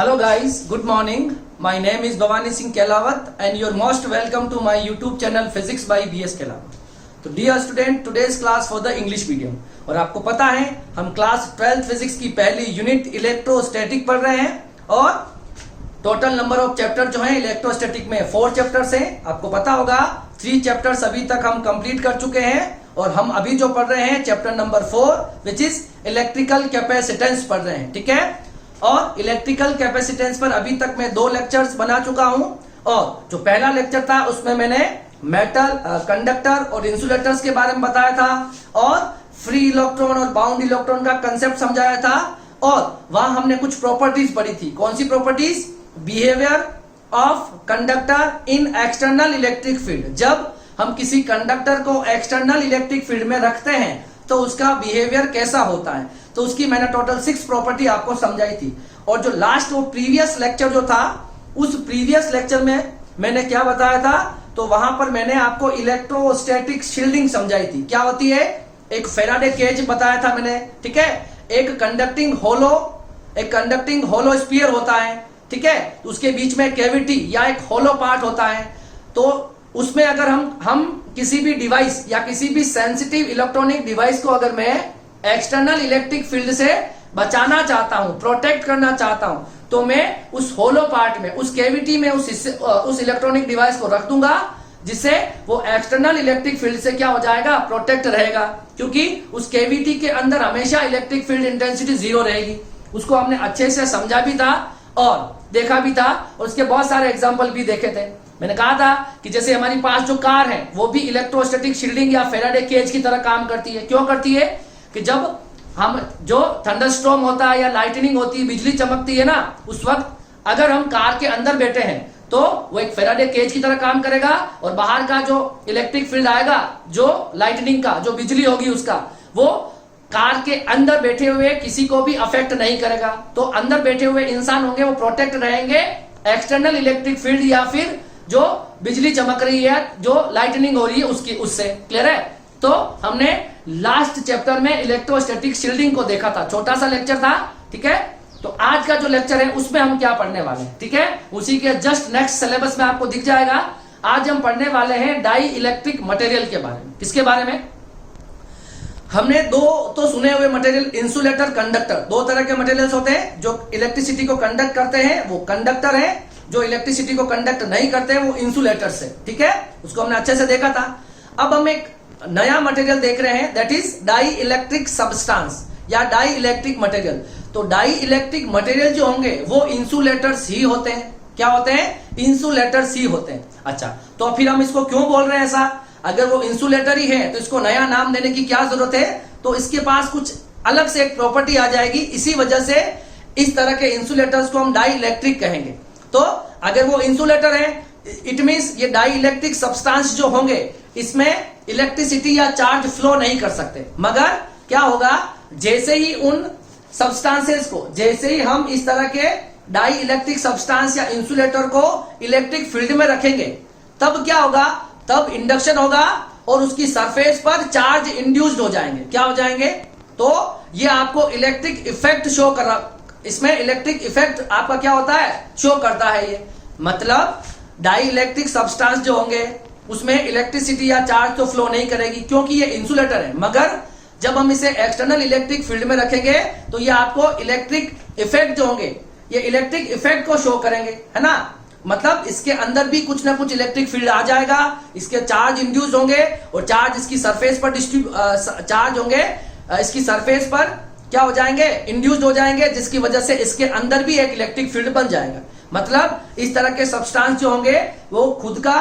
Hello guys, good morning. My name is Bhavani Singh Kelawat and you're most welcome to my YouTube channel Physics by BS Kelawat. तो dear student, today's class for the English medium. और आपको पता है हम class 12th physics की पहली unit electrostatic पढ़ रहे हैं और टोटल नंबर ऑफ चैप्टर जो है इलेक्ट्रोस्टैटिक में 4 चैप्टर्स हैं। आपको पता होगा 3 चैप्टर्स अभी तक हम कंप्लीट कर चुके हैं और हम अभी जो पढ़ रहे हैं chapter number 4 which is electrical capacitance पढ़ रहे हैं। ठीक है, और इलेक्ट्रिकल कैपेसिटेंस पर अभी तक मैं 2 लेक्चर्स बना चुका हूं और जो पहला लेक्चर था उसमें मैंने मेटल कंडक्टर और इंसुलेटर्स के बारे में बताया था और फ्री इलेक्ट्रॉन और बाउंड इलेक्ट्रॉन का कंसेप्ट समझाया था और वहां हमने कुछ प्रॉपर्टीज पढ़ी थी। कौन सी properties? Behaviour of conductor in external electric field. जब हम किसी कंडक्टर को एक्सटर्नल इलेक्ट्रिक फील्ड में रखते हैं तो उसका बिहेवियर कैसा होता है, तो उसकी मैंने टोटल 6 प्रॉपर्टी आपको समझाई थी। और जो लास्ट वो प्रीवियस लेक्चर जो था उस प्रीवियस लेक्चर में मैंने क्या बताया था, तो वहां पर मैंने आपको इलेक्ट्रोस्टैटिक शील्डिंग समझाई थी। क्या होती है? एक फेराडे केज बताया था मैंने। ठीक है, एक कंडक्टिंग होलो स्फीयर होता है। ठीक है, तो उसके बीच में कैविटी या एक होलो पार्ट होता है। तो उसमें अगर हम किसी भी डिवाइस या किसी भी सेंसिटिव इलेक्ट्रॉनिक डिवाइस को अगर मैं एक्सटर्नल इलेक्ट्रिक फील्ड से बचाना चाहता हूं, प्रोटेक्ट करना चाहता हूं, तो मैं उस होलो पार्ट में, उस कैविटी में उस इलेक्ट्रॉनिक डिवाइस को रख दूंगा जिससे वो एक्सटर्नल इलेक्ट्रिक फील्ड से क्या हो जाएगा, प्रोटेक्ट रहेगा। क्योंकि उस कैविटी के अंदर हमेशा इलेक्ट्रिक फील्ड इंटेंसिटी 0 रहेगी। उसको हमने अच्छे से समझा भी था और देखा भी था और उसके बहुत सारे एग्जाम्पल भी देखे थे। मैंने कहा था कि जैसे हमारी पास जो कार है वो भी इलेक्ट्रोस्टैटिक शील्डिंग या फेराडे केज की तरह काम करती है। क्यों करती है? कि जब हम जो थंडरस्टॉर्म होता है या लाइटनिंग होती है, बिजली चमकती है ना, उस वक्त अगर हम कार के अंदर बैठे हैं तो वो एक फेराडे केज की तरह काम करेगा और बाहर का जो इलेक्ट्रिक फील्ड आएगा, जो लाइटनिंग का, जो बिजली होगी उसका, वो कार के अंदर बैठे हुए किसी को भी अफेक्ट नहीं करेगा। तो अंदर बैठे हुए इंसान होंगे वो प्रोटेक्ट रहेंगे एक्सटर्नल इलेक्ट्रिक फील्ड या फिर जो बिजली चमक रही है, जो लाइटनिंग हो रही है उससे। क्लियर है? तो हमने लास्ट चैप्टर में इलेक्ट्रोस्टैटिक शील्डिंग को देखा था, छोटा सा लेक्चर था। ठीक है, तो आज का जो लेक्चर है उसमें हम क्या पढ़ने वाले हैं, ठीक है, उसी के जस्ट नेक्स्ट सिलेबस में आपको दिख जाएगा। आज हम पढ़ने वाले हैं डाई इलेक्ट्रिक मटेरियल के बारे में। किसके बारे में? हमने 2 तो सुने हुए मटेरियल, इंसुलेटर, कंडक्टर। 2 तरह के मटेरियल्स होते हैं। जो इलेक्ट्रिसिटी को कंडक्ट करते हैं वो कंडक्टर है, जो इलेक्ट्रिसिटी को कंडक्ट नहीं करते हैं वो इंसुलेटर्स है। ठीक है, उसको हमने अच्छे से देखा था। अब हम एक नया मटेरियल देख रहे हैं, that is dielectric substance या डाई इलेक्ट्रिक मटेरियल। तो डाई इलेक्ट्रिक मटेरियल जो होंगे वो इंसुलेटर्स ही होते हैं। क्या होते हैं? इंसुलेटर्स ही होते हैं। अच्छा, तो फिर हम इसको क्यों बोल रहे हैं ऐसा? अगर वो इंसुलेटर ही है तो इसको नया नाम देने की क्या जरूरत है? तो इसके पास कुछ अलग से एक प्रॉपर्टी आ जाएगी। इसी वजह से इस तरह के इंसुलेटर्स को हम डाई इलेक्ट्रिक कहेंगे। तो अगर वो इंसुलेटर है, इट मीन्स ये डाई इलेक्ट्रिक सब्सटेंस जो होंगे इसमें इलेक्ट्रिसिटी या चार्ज फ्लो नहीं कर सकते। मगर क्या होगा, जैसे ही उन सब्सटेंसेस को, जैसे ही हम इस तरह के डाई इलेक्ट्रिक सब्सटेंस या इंसुलेटर को इलेक्ट्रिक फील्ड में रखेंगे, तब क्या होगा, तब इंडक्शन होगा और उसकी सरफेस पर चार्ज इंड्यूस्ड हो जाएंगे। क्या हो जाएंगे? तो ये आपको इलेक्ट्रिक इफेक्ट शो कर रहा, इसमें इलेक्ट्रिक इफेक्ट आपका क्या होता है, शो करता है। ये मतलब डाई इलेक्ट्रिक सब्सटेंस जो होंगे उसमें इलेक्ट्रिसिटी या चार्ज तो फ्लो नहीं करेगी क्योंकि ये इंसुलेटर है। मगर जब हम इसे एक्सटर्नल इलेक्ट्रिक फील्ड में रखेंगे तो ये आपको इलेक्ट्रिक इफेक्ट जो होंगे, ये इलेक्ट्रिक इफेक्ट को शो करेंगे, है ना। मतलब इसके अंदर भी कुछ ना कुछ इलेक्ट्रिक फील्ड आ जाएगा, इसके चार्ज इंड्यूस होंगे और चार्ज इसकी सरफेस पर चार्ज होंगे, इसकी सरफेस पर क्या हो जाएंगे, इंड्यूस्ड हो जाएंगे, जिसकी वजह से इसके अंदर भी एक इलेक्ट्रिक फील्ड बन जाएगा। मतलब इस तरह के सब्सटेंस जो होंगे वो खुद का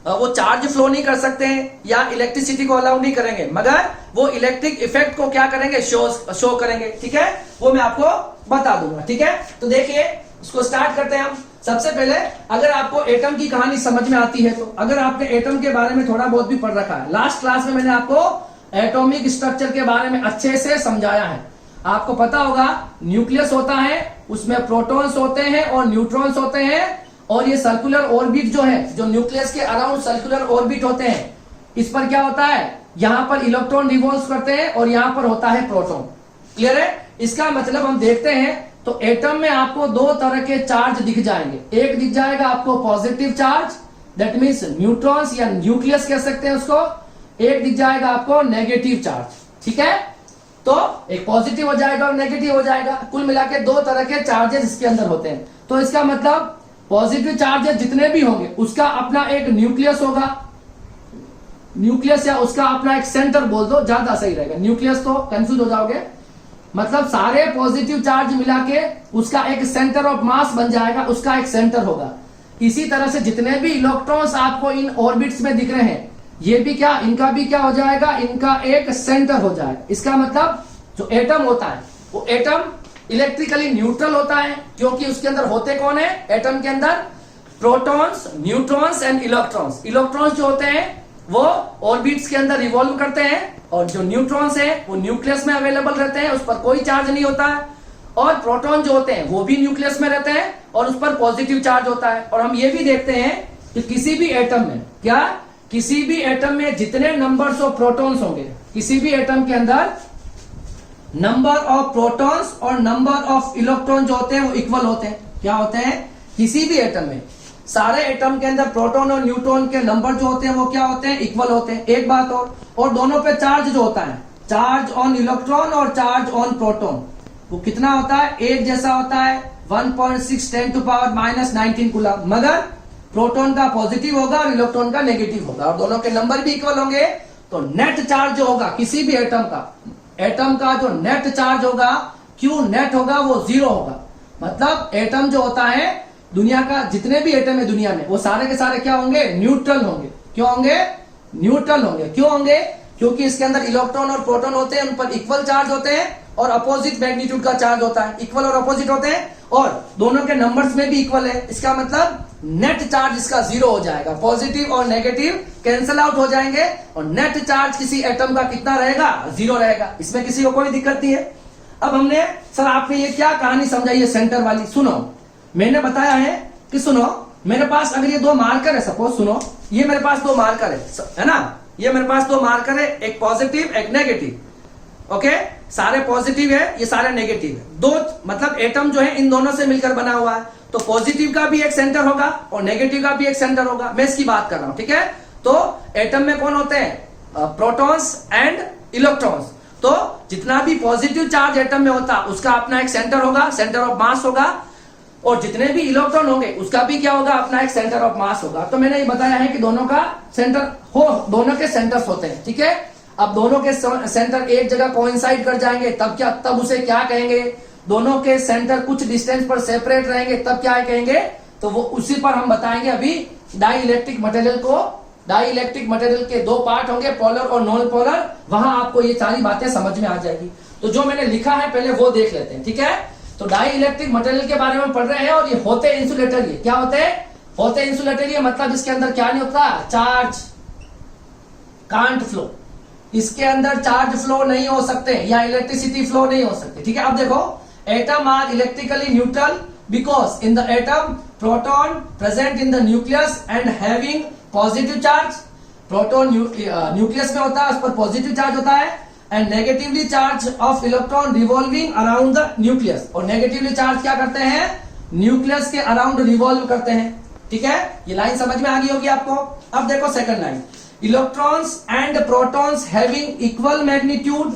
वो चार्ज फ्लो नहीं कर सकते हैं या इलेक्ट्रिसिटी को अलाउ नहीं करेंगे, मगर वो इलेक्ट्रिक इफेक्ट को क्या करेंगे, शो करेंगे। ठीक है, वो मैं आपको बता दूंगा। ठीक है, तो देखिए इसको स्टार्ट करते हैं हम। सबसे पहले अगर आपको एटम की कहानी समझ में आती है, तो अगर आपने एटम के बारे में थोड़ा बहुत भी पढ़ रखा है, लास्ट क्लास में मैंने आपको एटॉमिक स्ट्रक्चर के बारे में अच्छे से समझाया है। आपको पता होगा न्यूक्लियस होता है, उसमें प्रोटॉन्स होते हैं और न्यूट्रॉन्स होते हैं, और ये सर्कुलर ऑर्बिट जो है, जो न्यूक्लियस के अराउंड सर्कुलर ऑर्बिट होते हैं, इस पर क्या होता है, यहां पर इलेक्ट्रॉन रिवॉल्व करते हैं और यहां पर होता है प्रोटॉन। क्लियर है? इसका मतलब हम देखते हैं तो एटम में आपको दो तरह के चार्ज दिख जाएंगे। एक दिख जाएगा आपको positive charge, that means neutrons या न्यूक्लियस कह सकते हैं उसको। एक दिख जाएगा आपको नेगेटिव चार्ज, ठीक है। तो एक पॉजिटिव हो जाएगा और नेगेटिव हो जाएगा, कुल मिला के दो तरह के चार्जेस इसके अंदर होते हैं। तो इसका मतलब पॉजिटिव चार्जेस जितने भी होंगे उसका अपना एक न्यूक्लियस होगा, न्यूक्लियस या उसका अपना एक सेंटर बोल दो, ज्यादा सही रहेगा। न्यूक्लियस तो कंफ्यूज हो जाओगे, मतलब सारे पॉजिटिव चार्ज मिला के उसका एक सेंटर ऑफ मास बन जाएगा, उसका एक सेंटर होगा। इसी तरह से जितने भी इलेक्ट्रॉन्स आपको इन ऑर्बिट्स में दिख रहे हैं, ये भी क्या, इनका भी क्या हो जाएगा, इनका एक सेंटर हो जाएगा। इसका मतलब जो एटम होता है वो एटम इलेक्ट्रिकली न्यूट्रल होता है, क्योंकि उसके अंदर होते कौन है, एटम के अंदर protons, neutrons and electrons. Electrons जो होते हैं वो ऑर्बिट्स के अंदर रिवॉल्व करते हैं, और जो न्यूट्रॉन्स है वो न्यूक्लियस में अवेलेबल रहते हैं, उस पर कोई चार्ज नहीं होता है। और प्रोटॉन जो होते हैं वो भी न्यूक्लियस में रहते हैं और उस पर पॉजिटिव चार्ज होता है। और हम ये भी देखते हैं कि किसी भी एटम में क्या, किसी भी एटम में जितने नंबर्स ऑफ प्रोटॉन्स होंगे, किसी भी एटम के अंदर नंबर ऑफ प्रोटॉन्स और नंबर ऑफ इलेक्ट्रॉन जो होते हैं वो इक्वल होते हैं। क्या होते हैं, किसी भी एटम में, सारे एटम के अंदर प्रोटॉन और न्यूट्रॉन के नंबर जो होते हैं वो क्या होते हैं, इक्वल होते हैं। एक बात और दोनों पे चार्ज जो होता है, चार्ज ऑन इलेक्ट्रॉन और चार्ज ऑन प्रोटॉन, वो कितना होता है, एक जैसा होता है, 1.6 10⁻⁻19 कूलम। मगर प्रोटॉन का पॉजिटिव होगा और इलेक्ट्रॉन का नेगेटिव होगा, और दोनों के नंबर भी इक्वल होंगे। तो नेट चार्ज जो होगा किसी भी एटम का जो नेट चार्ज होगा, क्यू नेट होगा, वो 0 होगा। मतलब एटम जो होता है, दुनिया का जितने भी एटम है दुनिया में, वो सारे के सारे क्या होंगे, न्यूट्रल होंगे। क्यों होंगे, न्यूट्रल होंगे। क्यों होंगे, क्योंकि इसके अंदर इलेक्ट्रॉन और प्रोटॉन होते हैं, उन पर इक्वल चार्ज होते हैं और अपोजिट मैग्नीट्यूड का चार्ज होता है। इक्वल और अपोजिट होते हैं और दोनों के नंबर्स में भी इक्वल है। इसका मतलब नेट चार्ज इसका 0 हो जाएगा, पॉजिटिव और नेगेटिव कैंसल आउट हो जाएंगे, और नेट चार्ज किसी एटम का कितना रहेगा, 0 रहेगा। इसमें किसी को कोई दिक्कत नहीं है। अब हमने, सर आपने ये क्या कहानी समझाई है सेंटर वाली, सुनो। मैंने बताया है कि सुनो, मेरे पास अगर ये दो मार्कर है, सपोज सुनो, ये मेरे पास दो मार्कर है ना, ये मेरे पास दो मार्कर है, एक पॉजिटिव एक नेगेटिव। ओके, सारे पॉजिटिव है, ये सारे नेगेटिव है। दो मतलब एटम जो है इन दोनों से मिलकर बना हुआ है, तो पॉजिटिव का भी एक सेंटर होगा और नेगेटिव का भी एक सेंटर होगा। मैं इसकी बात कर रहा हूं, ठीक है। तो एटम में कौन होते हैं, प्रोटॉन्स एंड इलेक्ट्रॉन्स। तो जितना भी पॉजिटिव चार्ज एटम में होता उसका अपना एक सेंटर होगा, सेंटर ऑफ मास होगा, और जितने भी इलेक्ट्रॉन होंगे उसका भी क्या होगा, अपना एक सेंटर ऑफ मास होगा। तो मैंने ये बताया है कि दोनों का सेंटर हो, दोनों के सेंटर्स होते हैं, ठीक है। अब दोनों के सेंटर एक जगह कोइंसाइड कर जाएंगे तब क्या, तब उसे क्या कहेंगे, दोनों के सेंटर कुछ डिस्टेंस पर सेपरेट रहेंगे तब क्या कहेंगे, तो वो उसी पर हम बताएंगे अभी। डाई इलेक्ट्रिक मटेरियल को, डाई इलेक्ट्रिक मटेरियल के दो पार्ट होंगे, पोलर और नॉन पोलर, वहां आपको ये सारी बातें समझ में आ जाएगी। तो जो मैंने लिखा है पहले वो देख लेते हैं, ठीक है। तो डाई इलेक्ट्रिक मटेरियल के बारे में पढ़ रहे हैं, और ये होते इंसुलेटर। ये क्या होते हैं, होते इंसुलेटर। ये मतलब इसके अंदर क्या नहीं होता, चार्ज कांट फ्लो, इसके अंदर चार्ज फ्लो नहीं हो सकते या इलेक्ट्रिसिटी फ्लो नहीं हो सकती, ठीक है। अब देखो, atom are electrically neutral because in the atom proton present in the nucleus and having positive charge. Proton nucleus में होता है, उस पर पॉजिटिव चार्ज होता है, and negatively charge of electron revolving around the nucleus. और नेगेटिवली चार्ज क्या करते हैं, न्यूक्लियस के अराउंड रिवॉल्व करते हैं, ठीक है। ये लाइन समझ में आ गई होगी आपको। अब देखो second line, electrons and protons having equal magnitude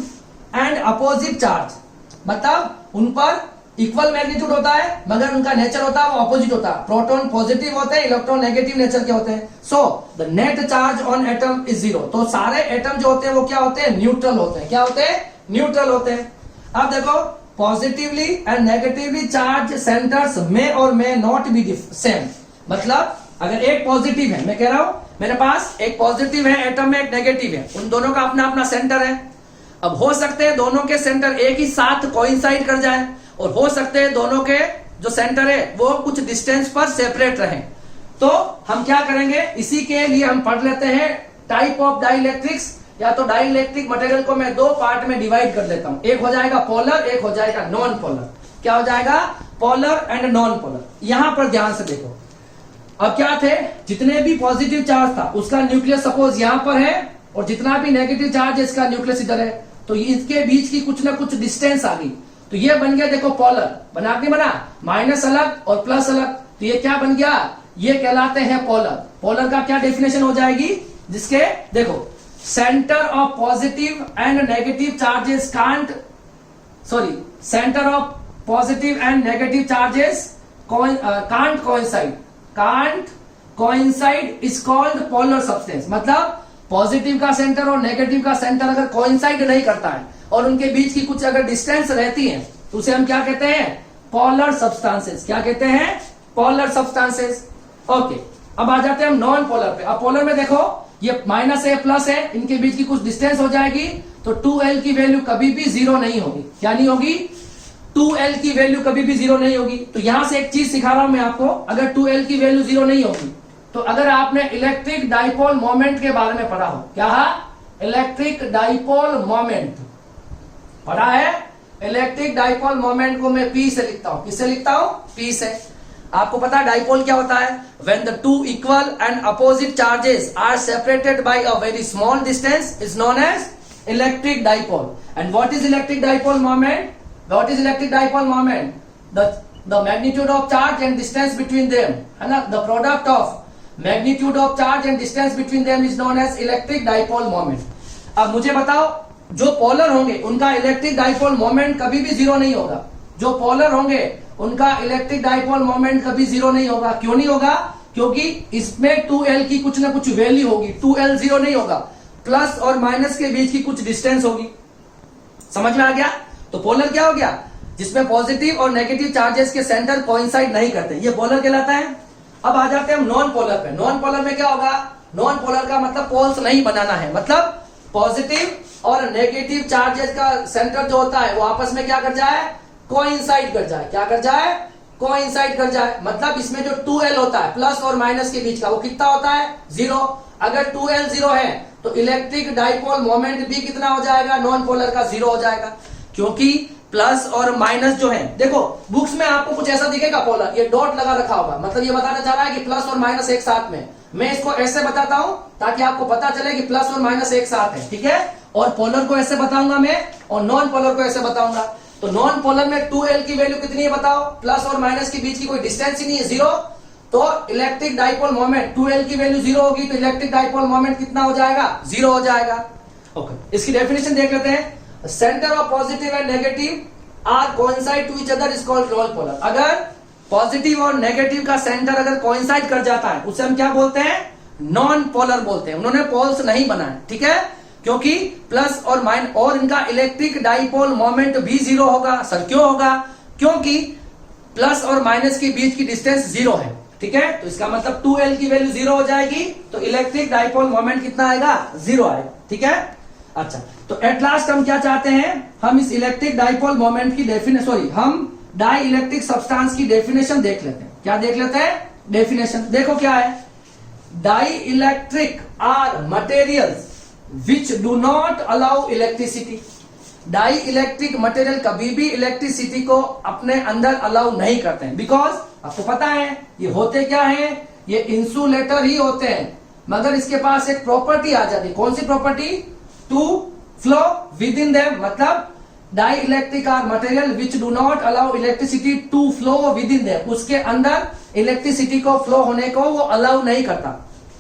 and opposite charge. मतलब उन पर इक्वल मैग्नीट्यूड होता है मगर उनका नेचर होता है वो अपोजिट होता है। प्रोटॉन पॉजिटिव होते हैं, इलेक्ट्रॉन नेगेटिव नेचर के होते हैं। So the net charge on atom is 0। तो सारे एटम जो होते हैं वो क्या होते हैं, न्यूट्रल होते हैं। क्या होते हैं, न्यूट्रल होते हैं। अब देखो, positively and negatively charge centres में और मे नॉट बी सेम। मतलब अगर एक पॉजिटिव है, मैं कह रहा हूं मेरे पास एक पॉजिटिव है एटम में, एक नेगेटिव है, उन दोनों का अपना अपना सेंटर है। अब हो सकते हैं दोनों के सेंटर एक ही साथ कोइंसाइड कर जाए, और हो सकते हैं दोनों के जो सेंटर है वो कुछ डिस्टेंस पर सेपरेट रहे। तो हम क्या करेंगे, इसी के लिए हम पढ़ लेते हैं टाइप ऑफ डाइइलेक्ट्रिक्स। या तो डाइइलेक्ट्रिक मटेरियल को मैं दो पार्ट में डिवाइड कर देता हूं, एक हो जाएगा पोलर, एक हो जाएगा नॉन पोलर। क्या हो जाएगा, पोलर एंड नॉन पोलर। यहां पर ध्यान से देखो, अब क्या थे, जितने भी पॉजिटिव चार्ज था उसका न्यूक्लियस सपोज यहां पर है, और जितना भी नेगेटिव चार्ज है इसका न्यूक्लियस इधर है। तो इसके बीच की कुछ ना कुछ डिस्टेंस आ गई, तो ये बन गया देखो पोलर, बना के बना, माइनस अलग और प्लस अलग, तो ये क्या बन गया, ये कहलाते हैं पोलर। पोलर का क्या डेफिनेशन हो जाएगी, जिसके देखो centre of positive and negative charges centre of positive and negative charges can't coincide is called polar substance. मतलब पॉजिटिव का सेंटर और नेगेटिव का सेंटर अगर कोइंसाइड नहीं करता है और उनके बीच की कुछ अगर डिस्टेंस रहती है तो उसे हम क्या कहते हैं, पोलर सब्सटेंसेस। क्या कहते हैं, पोलर सब्सटेंसेस। ओके, अब आ जाते हैं हम नॉन पोलर पे। अब पोलर में देखो ये माइनस है प्लस है, इनके बीच की कुछ डिस्टेंस हो जाएगी, तो 2l की वैल्यू कभी भी जीरो नहीं होगी। क्या नहीं होगी, 2l की वैल्यू कभी भी जीरो नहीं होगी। तो यहां से एक चीज सिखा रहा हूं मैं आपको, अगर 2l की वैल्यू जीरो नहीं होगी तो अगर आपने इलेक्ट्रिक डाइपोल मोमेंट के बारे में पढ़ा हो, क्या है, इलेक्ट्रिक डाइपोल मोमेंट पढ़ा है, इलेक्ट्रिक डाइपोल मोमेंट को मैं P से लिखता हूं। किससे लिखता हूं, P से। आपको पता है डाइपोल क्या होता है, when the two equal and opposite charges are separated by a very small distance is known as electric dipole. And what is electric dipole moment, what is electric dipole moment, the magnitude of charge and distance between them, है ना, the product of magnitude of charge and distance between them is known as electric dipole moment. अब मुझे बताओ, जो polar होंगे उनका electric dipole moment कभी भी जीरो नहीं होगा। जो पोलर होंगे उनका इलेक्ट्रिक डाइपोल मोमेंट कभी जीरो नहीं होगा। क्यों नहीं होगा, क्योंकि इसमें 2l की कुछ ना कुछ वैल्यू होगी। 2l जीरो नहीं होगा, प्लस और माइनस के बीच की कुछ डिस्टेंस होगी। समझ में आ गया। तो पोलर क्या हो गया, जिसमें पॉजिटिव और नेगेटिव चार्जेस के सेंटर कोइंसाइड नहीं करते, ये पोलर कहलाता है। अब आ जाते हैं हम नॉन पोलर पे। नॉन पोलर में क्या होगा, नॉन पोलर का मतलब पोल्स नहीं बनाना है, मतलब पॉजिटिव और नेगेटिव चार्जेस का सेंटर जो होता है वो आपस में क्या कर जाए, कोइंसाइड कर जाए। क्या कर जाए, कोइंसाइड कर जाए। मतलब इसमें जो 2l होता है प्लस और माइनस के बीच का, वो कितना होता है, जीरो। अगर 2l जीरो है तो इलेक्ट्रिक डाइपोल मोमेंट भी कितना हो जाएगा, नॉन पोलर का जीरो हो जाएगा। क्योंकि प्लस और माइनस जो है, देखो बुक्स में आपको कुछ ऐसा दिखेगा पोलर, ये डॉट लगा रखा होगा, मतलब ये बताना चाह रहा है कि प्लस और माइनस एक साथ में। मैं इसको ऐसे बताता हूं ताकि आपको पता चले कि प्लस और माइनस एक साथ है, ठीक है। और पोलर को ऐसे बताऊंगा मैं, और नॉन पोलर को ऐसे बताऊंगा। तो नॉन पोलर में 2l की वैल्यू कितनी है बताओ, प्लस और माइनस के बीच की कोई डिस्टेंस ही नहीं है, जीरो। तो इलेक्ट्रिक डाइपोल मोमेंट 2l की वैल्यू जीरो होगी तो इलेक्ट्रिक डाइपोल मोमेंट कितना हो जाएगा, जीरो हो जाएगा। ओके, इसकी डेफिनेशन देख लेते हैं। Centre of positive and negative are coincide to each other is called non polar. अगर पॉजिटिव और नेगेटिव का सेंटर अगर कोइंसाइड कर जाता है उसे हम क्या बोलते हैं, नॉन पोलर बोलते हैं। उन्होंने पोल्स नहीं बनाए, ठीक है, क्योंकि प्लस और माइनस और इनका इलेक्ट्रिक डाइपोल मोमेंट भी जीरो होगा। सर क्यों होगा, क्योंकि प्लस और माइनस के बीच की डिस्टेंस जीरो है, ठीक है। तो इसका मतलब 2l की वैल्यू जीरो हो जाएगी तो इलेक्ट्रिक डाइपोल मोमेंट कितना आएगा, जीरो आएगा, ठीक है। अच्छा, तो एट लास्ट हम क्या चाहते हैं, हम इस इलेक्ट्रिक डाइपोल मोमेंट की डेफिनेशन, हम डाई इलेक्ट्रिक सब्सटेंस की डेफिनेशन देख लेते हैं। क्या देख लेते हैं, डेफिनेशन देखो क्या है। Dielectric are materials which do not allow electricity. Dielectric material कभी भी इलेक्ट्रिसिटी को अपने अंदर अलाउ नहीं करते हैं, बिकॉज आपको पता है ये होते क्या है, ये इंसुलेटर ही होते हैं, मगर इसके पास एक प्रॉपर्टी आ जाती है। कौन सी property, to flow within them. मतलब dielectric are material which do not allow electricity to flow within them, उसके अंदर इलेक्ट्रिसिटी को फ्लो होने को वो अलाउ नहीं करता,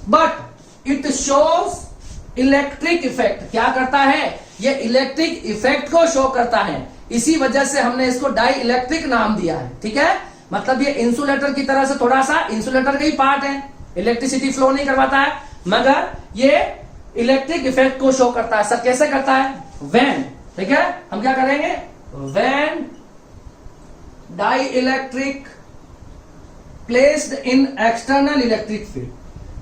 but it shows electric effect. क्या करता है, ये इलेक्ट्रिक इफेक्ट को शो करता है, इसी वजह से हमने इसको डाई इलेक्ट्रिक नाम दिया है, ठीक है। मतलब ये इंसुलेटर की तरह से थोड़ा सा इंसुलेटर का ही पार्ट है, इलेक्ट्रिसिटी फ्लो नहीं करवाता है, मगर ये इलेक्ट्रिक इफेक्ट को शो करता है। सर कैसे करता है, व्हेन, ठीक है, हम क्या करेंगे, when dielectric placed in external electric field,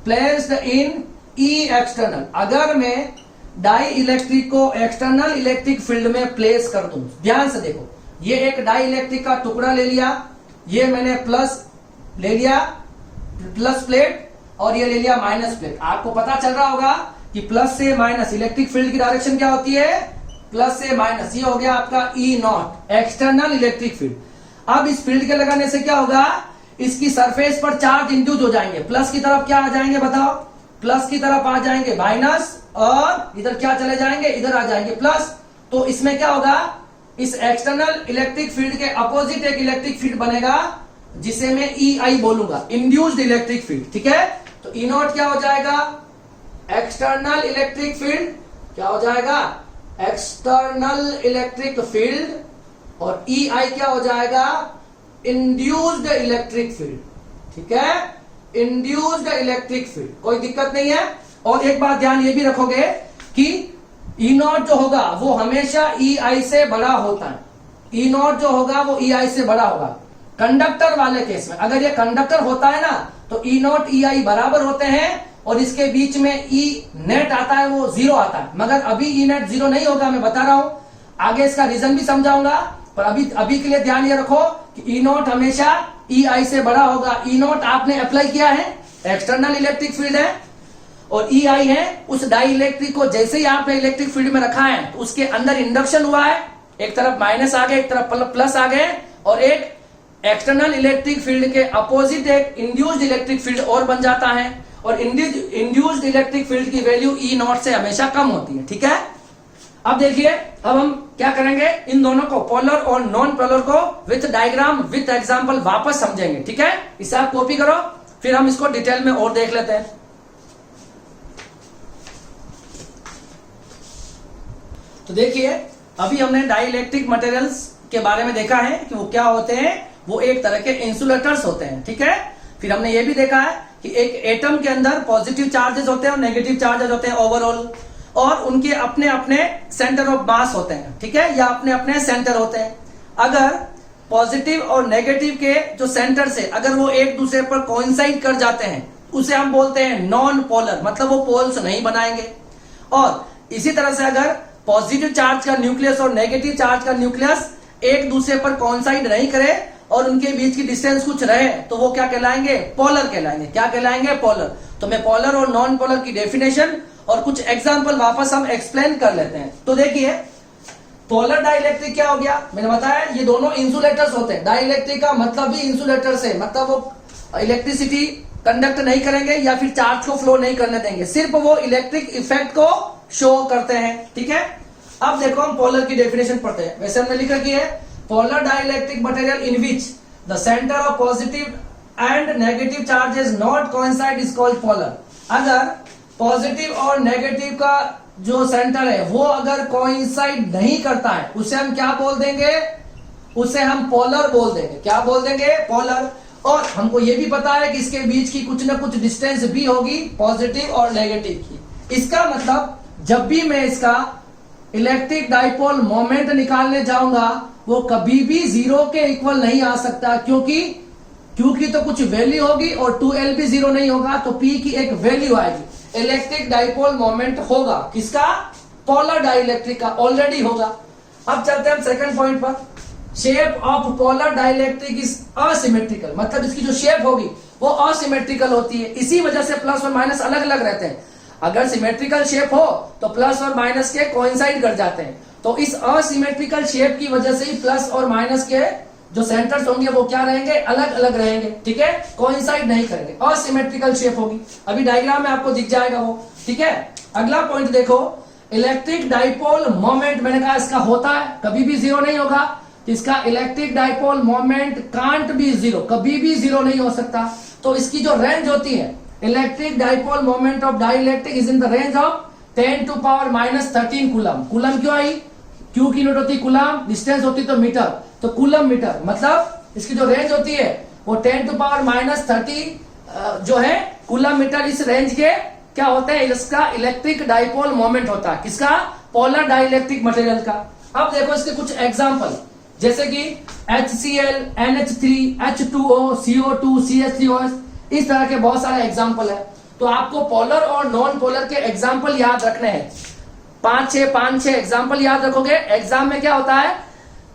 placed in E external. अगर मैं डाई इलेक्ट्रिक को एक्सटर्नल इलेक्ट्रिक फील्ड में प्लेस कर दूं, ध्यान से देखो, ये एक डाई इलेक्ट्रिक का टुकड़ा ले लिया, ये मैंने प्लस ले लिया, प्लस प्लेट, और ये ले लिया माइनस प्लेट। आपको पता चल रहा होगा कि प्लस से माइनस, इलेक्ट्रिक फील्ड की डायरेक्शन क्या होती है, प्लस से माइनस। ये हो गया आपका ई नॉट, एक्सटर्नल इलेक्ट्रिक फील्ड। अब इस फील्ड के लगाने से क्या होगा, इसकी सरफेस पर चार्ज इंड्यूस हो जाएंगे। प्लस की तरफ क्या आ जाएंगे बताओ, प्लस की तरफ आ जाएंगे माइनस, और इधर क्या चले जाएंगे, इधर आ जाएंगे प्लस। तो इसमें क्या होगा, इस एक्सटर्नल इलेक्ट्रिक फील्ड के अपोजिट एक इलेक्ट्रिक फील्ड बनेगा जिसे मैं EI बोलूंगा, इंड्यूस्ड इलेक्ट्रिक फील्ड। ठीक है, तो E नॉट क्या हो जाएगा, एक्सटर्नल इलेक्ट्रिक फील्ड क्या हो जाएगा, एक्सटर्नल इलेक्ट्रिक फील्ड, और EI क्या हो जाएगा, इंड्यूस्ड इलेक्ट्रिक फील्ड। ठीक है, इंड्यूस्ड इलेक्ट्रिक फील्ड, कोई दिक्कत नहीं है। और एक बात ध्यान ये भी रखोगे कि E नॉट जो होगा वो हमेशा EI से बड़ा होता है। E नॉट जो होगा वो EI से बड़ा होगा। कंडक्टर वाले केस में अगर ये कंडक्टर होता है ना तो E नॉट EI बराबर होते हैं और इसके बीच में E नेट आता है वो 0 आता है। मगर अभी E नेट 0 नहीं होगा, मैं बता रहा हूं, आगे इसका रीजन भी समझाऊंगा। पर अभी के लिए ध्यान ये रखो कि E नॉट हमेशा EI से बड़ा होगा। E नॉट आपने अप्लाई किया है, एक्सटर्नल इलेक्ट्रिक फील्ड है, और EI है उस डाई इलेक्ट्रिक को जैसे ही आपने इलेक्ट्रिक फील्ड में रखा है तो उसके अंदर इंडक्शन हुआ है, एक तरफ माइनस आ गए एक तरफ प्लस आ गए, और एक एक्सटर्नल इलेक्ट्रिक फील्ड के अपोजिट एक इंड्यूस्ड इलेक्ट्रिक फील्ड और बन जाता है, और इंड्यूस्ड इलेक्ट्रिक फील्ड की वैल्यू E नॉट से हमेशा कम होती है। ठीक है, अब देखिए, अब हम क्या करेंगे, इन दोनों को पोलर और नॉन पोलर को विथ डायग्राम विथ एग्जांपल वापस समझेंगे। ठीक है, इसे आप कॉपी करो, फिर हम इसको डिटेल में और देख लेते हैं। तो देखिए, अभी हमने डाइइलेक्ट्रिक मटेरियल्स के बारे में देखा है कि वो क्या होते हैं, वो एक तरह के इंसुलेटर्स होते हैं। ठीक है, फिर हमने ये भी देखा है कि एक एटम के अंदर पॉजिटिव चार्जेस होते हैं और नेगेटिव चार्जेस होते हैं ओवरऑल, और उनके अपने अपने सेंटर ऑफ मास होते हैं। ठीक है, या अपने अपने सेंटर होते हैं। अगर पॉजिटिव और नेगेटिव के जो सेंटर से अगर वो एक दूसरे पर कोइंसाइड कर जाते हैं उसे हम बोलते हैं नॉन पोलर, मतलब वो पोल्स नहीं बनाएंगे। और इसी तरह से अगर पॉजिटिव चार्ज का न्यूक्लियस और नेगेटिव चार्ज का न्यूक्लियस एक दूसरे पर कोइंसाइड नहीं करे और उनके बीच की डिस्टेंस कुछ रहे तो वो क्या कहलाएंगे, पोलर कहलाएंगे। क्या कहलाएंगे, पोलर। तो मैं पोलर और नॉन पोलर की डेफिनेशन और कुछ एग्जांपल वापस हम एक्सप्लेन कर लेते हैं। तो देखिए, पोलर डाइइलेक्ट्रिक क्या हो गया, मैंने बताया ये दोनों इंसुलेटर्स होते हैं। डाइइलेक्ट्रिक का मतलब भी इंसुलेटर से, मतलब वो इलेक्ट्रिसिटी कंडक्ट नहीं करेंगे या फिर चार्ज को फ्लो नहीं करने देंगे, सिर्फ वो इलेक्ट्रिक इफेक्ट को शो करते हैं। ठीक है, अब देखो हम पोलर की डेफिनेशन पढ़ते हैं। वैसे हमने लिखा कि है polar dielectric material in which the centre of positive and negative charges not coincide is called polar. अगर पॉजिटिव और नेगेटिव का जो सेंटर है वो अगर कोइंसाइड नहीं करता है उसे हम क्या बोल देंगे, उसे हम पोलर बोल देंगे। क्या बोल देंगे, पोलर। और हमको ये भी पता है कि इसके बीच की कुछ ना कुछ डिस्टेंस भी होगी पॉजिटिव और नेगेटिव की। इसका मतलब जब भी मैं इसका इलेक्ट्रिक डाइपोल मोमेंट निकालने जाऊंगा वो कभी भी 0 के इक्वल नहीं आ सकता, क्योंकि तो कुछ वैल्यू होगी और 2L भी 0 नहीं होगा, तो P की एक वैल्यू आएगी। इलेक्ट्रिक डाइपोल मोमेंट होगा किसका, पोलर डाइइलेक्ट्रिक का, ऑलरेडी होगा। अब चलते हैं हम सेकंड पॉइंट पर। Shape of polar dielectric is asymmetrical, मतलब इसकी जो शेप होगी वो असिमेट्रिकल होती है। इसी वजह से प्लस और माइनस अलग अलग रहते हैं। अगर सिमेट्रिकल शेप हो तो प्लस और माइनस के कोइंसाइड कर जाते हैं, तो इस असिमेट्रिकल शेप की वजह से ही प्लस और माइनस के जो सेंटर्स होंगे वो क्या रहेंगे, अलग अलग रहेंगे। ठीक है, कोइंसाइड नहीं करेंगे, असिमेट्रिकल शेप होगी। अभी डायग्राम में आपको दिख जाएगा वो। ठीक है, अगला पॉइंट देखो, इलेक्ट्रिक डाइपोल मोमेंट, मैंने कहा इसका होता है, कभी भी 0 नहीं होगा। इसका electric dipole moment can't be 0, कभी भी 0 नहीं हो सकता। तो इसकी जो रेंज होती है, electric dipole moment of dielectric is in the range of 10⁻⁻13 coulomb. Coulomb क्यों आई, क्यू की यूनिट होती कूलम, डिस्टेंस होती तो मीटर, तो कूलम मीटर, मतलब इसकी जो रेंज होती है वो 10⁻⁻30 जो है कूलम मीटर। इस रेंज के क्या होते हैं, इसका इलेक्ट्रिक डाइपोल मोमेंट होता है। किसका, पोलर डाइइलेक्ट्रिक मटेरियल का। अब देखो इसके कुछ एग्जांपल, जैसे कि HCl, NH3, H2O, CO2, CH3OS, इस तरह के बहुत सारे एग्जाम्पल है। तो आपको पोलर और नॉन पोलर के एग्जाम्पल याद रखने हैं। 5-6 एग्जाम्पल याद रखोगे। एग्जाम में क्या होता है,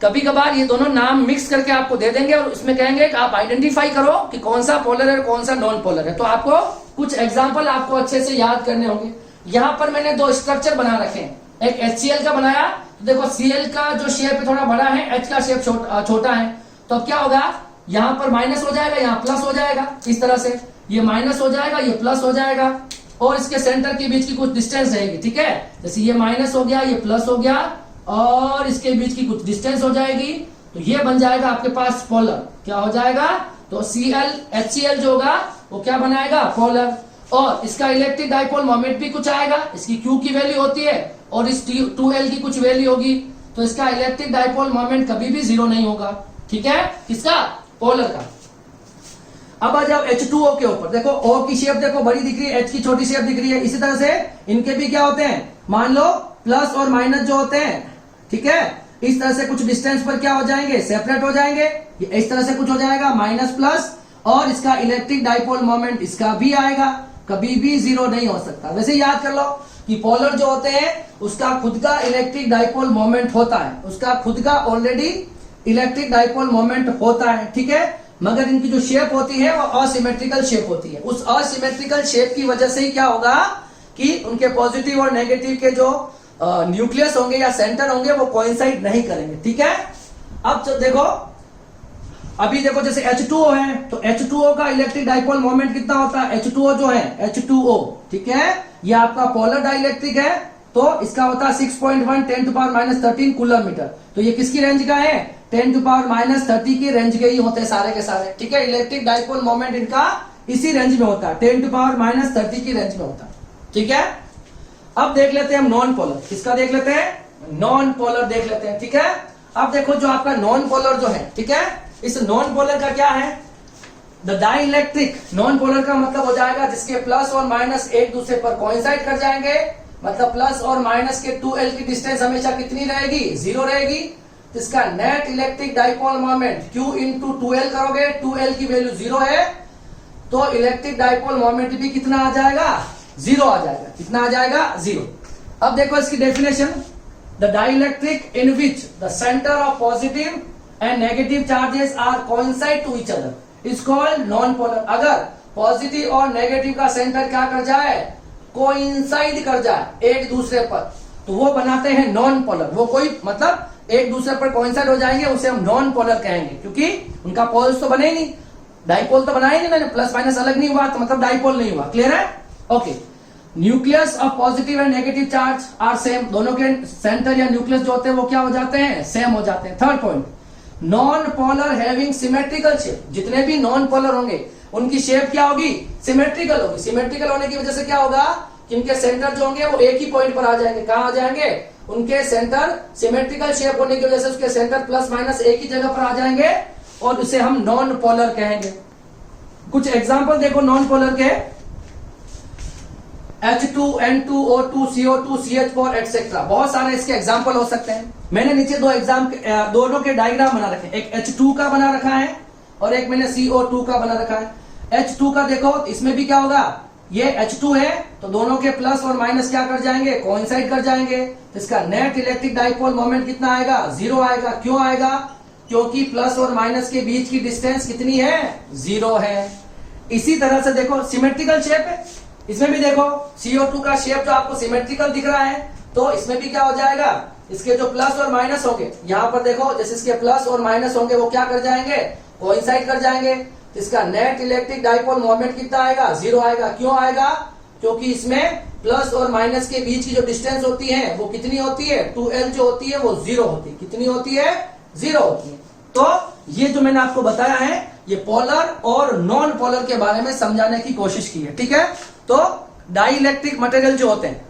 कभी कभार ये दोनों नाम मिक्स करके आपको दे देंगे और इसमें कहेंगे कि आप आइडेंटिफाई करो कि कौन सा पोलर है और कौन सा नॉन पोलर है। तो आपको कुछ एग्जाम्पल आपको अच्छे से याद करने होंगे। यहाँ पर मैंने 2 स्ट्रक्चर बना रखे हैं, एक HCl का बनाया, तो देखो Cl का जो शेप थोड़ा बड़ा है, H का शेप छोटा है। तो अब क्या होगा, यहाँ पर माइनस हो जाएगा, यहाँ प्लस हो जाएगा, इस तरह से ये माइनस हो जाएगा, ये प्लस हो जाएगा, और इसके सेंटर के बीच की कुछ डिस्टेंस रहेगी। ठीक है, जैसे ये माइनस हो गया, ये प्लस हो गया, और इसके बीच की कुछ डिस्टेंस हो जाएगी, तो ये बन जाएगा आपके पास पोलर। क्या हो जाएगा? तो Cl HCl जो होगा वो क्या बनाएगा? पोलर। और इसका इलेक्ट्रिक डाइपोल मोमेंट भी कुछ आएगा, इसकी Q की वैल्यू होती है और इस 2L की कुछ वैल्यू होगी, तो इसका इलेक्ट्रिक डाइपोल मोमेंट कभी भी 0 नहीं होगा। ठीक है, किसका? पोलर का। अब आ जाओ H2O के ऊपर। देखो O की शेप देखो बड़ी दिख रही है, H की छोटी शेप दिख रही है। इसी तरह से इनके भी क्या होते हैं, मान लो प्लस और माइनस जो होते हैं, ठीक है, इस तरह से कुछ डिस्टेंस पर क्या हो जाएंगे? सेपरेट हो जाएंगे। ये इस तरह से कुछ हो जाएगा माइनस प्लस, और इसका इलेक्ट्रिक डाइपोल मोमेंट इसका भी आएगा, कभी भी 0 नहीं हो सकता। वैसे याद कर लो कि पोलर जो होते हैं उसका खुद का इलेक्ट्रिक डाइपोल मोमेंट होता है, उसका खुद का ऑलरेडी इलेक्ट्रिक डाइपोल मोमेंट होता है, ठीक है, मगर इनकी जो शेप होती है वो असिमेट्रिकल शेप होती है। उस असिमेट्रिकल शेप की वजह से ही क्या होगा कि उनके पॉजिटिव और नेगेटिव के जो न्यूक्लियस होंगे या सेंटर होंगे वो कोइंसाइड नहीं करेंगे। ठीक है, अब देखो, अभी देखो जैसे H2O है, तो H2O का इलेक्ट्रिक डाइपोल मोमेंट कितना होता है? H2O जो है H2O, ठीक है, ये आपका पोलर डाइलेक्ट्रिक है, तो इसका होता है 6.1 10⁻³ कूलम मीटर। तो ये किसकी रेंज का है? 10⁻³ की रेंज के ही होते हैं सारे के सारे। ठीक है, इलेक्ट्रिक डाइपोल मोमेंट इनका इसी रेंज में होता है, 10⁻³ की रेंज में होता है। ठीक है, अब देख लेते हैं हम नॉन पोलर। किसका देख लेते हैं? नॉन पोलर देख लेते हैं। ठीक है, अब देखो जो आपका नॉन पोलर जो है, ठीक है, इस नॉन पोलर का क्या है? The dielectric. नॉन पोलर का मतलब हो जाएगा जिसके प्लस और माइनस एक दूसरे पर कोइंसाइड कर जाएंगे, मतलब प्लस और माइनस के 2L की डिस्टेंस हमेशा कितनी रहेगी? 0 रहेगी। तो इसका net electric dipole moment Q into 2L करोगे, 2L की वैल्यू 0 है, तो इलेक्ट्रिक डाइपोल मोमेंट भी कितना आ जाएगा? 0 आ जाएगा। कितना आ जाएगा? 0। अब देखो इसकी definition, the dielectric in which the centre of positive and negative charges are coincide to each other is called non polar. अगर पॉजिटिव और नेगेटिव का सेंटर क्या कर जाए? कोइंसाइड कर जाए एक दूसरे पर, तो वो बनाते हैं नॉन पोलर। वो कोई मतलब एक दूसरे पर कोइंसाइड हो जाएंगे, उसे हम नॉन पोलर कहेंगे, क्योंकि उनका पोल्स तो बने ही नहीं, डाइपोल तो बना ही नहीं, मैंने प्लस माइनस अलग नहीं हुआ, तो मतलब डाइपोल नहीं हुआ। क्लियर है? Okay. Nucleus of positive and negative charge are same. दोनों के सेंटर या न्यूक्लियस जो होते हैं वो क्या हो जाते हैं? सेम हो जाते हैं। Third point, non polar having symmetrical shape. जितने भी नॉन पोलर होंगे उनकी शेप क्या होगी? सिमेट्रिकल होगी। सिमेट्रिकल होने की वजह से क्या होगा कि उनके सेंटर जो होंगे वो एक ही पॉइंट पर आ जाएंगे। कहां आ जाएंगे? उनके सेंटर सिमेट्रिकल शेप होने की वजह से उसके सेंटर प्लस माइनस एक ही जगह पर आ जाएंगे, और उसे हम नॉन पोलर कहेंगे। कुछ एग्जांपल देखो नॉन पोलर के, H2, N2, O2, CO2, CH4 etcetera. बहुत सारे इसके एग्जाम्पल हो सकते हैं। मैंने नीचे दोनों के डायग्राम बना रखे हैं, एक H2 का बना रखा है और एक मैंने CO2 का बना रखा है। H2 का देखो, इसमें भी क्या होगा? ये H2 है, तो दोनों के प्लस और माइनस क्या कर जाएंगे? कोइंसाइड कर जाएंगे। तो इसका नेट इलेक्ट्रिक डाइपोल मोमेंट कितना आएगा? 0 आएगा। क्यों आएगा? क्योंकि प्लस और माइनस के बीच की डिस्टेंस कितनी है? 0 है। इसी तरह से देखो सिमेट्रिकल शेप है, इसमें भी देखो CO2 का शेप जो आपको सिमेट्रिकल दिख रहा है, तो इसमें भी क्या हो जाएगा? इसके जो प्लस और माइनस होंगे, यहां पर देखो जैसे इसके प्लस और माइनस होंगे वो क्या कर जाएंगे? कोइंसाइड कर जाएंगे। इसका नेट इलेक्ट्रिक डाइपोल मोमेंट कितना आएगा? 0 आएगा। क्यों आएगा? क्योंकि इसमें प्लस और माइनस के बीच की जो डिस्टेंस होती है वो कितनी होती है? 2L जो होती है वो 0 होती है। कितनी होती है? 0 होती है। तो ये जो मैंने आपको बताया है ये पोलर और नॉन पोलर के बारे में समझाने की कोशिश की है। ठीक है, तो डाइइलेक्ट्रिक मटेरियल जो होते हैं,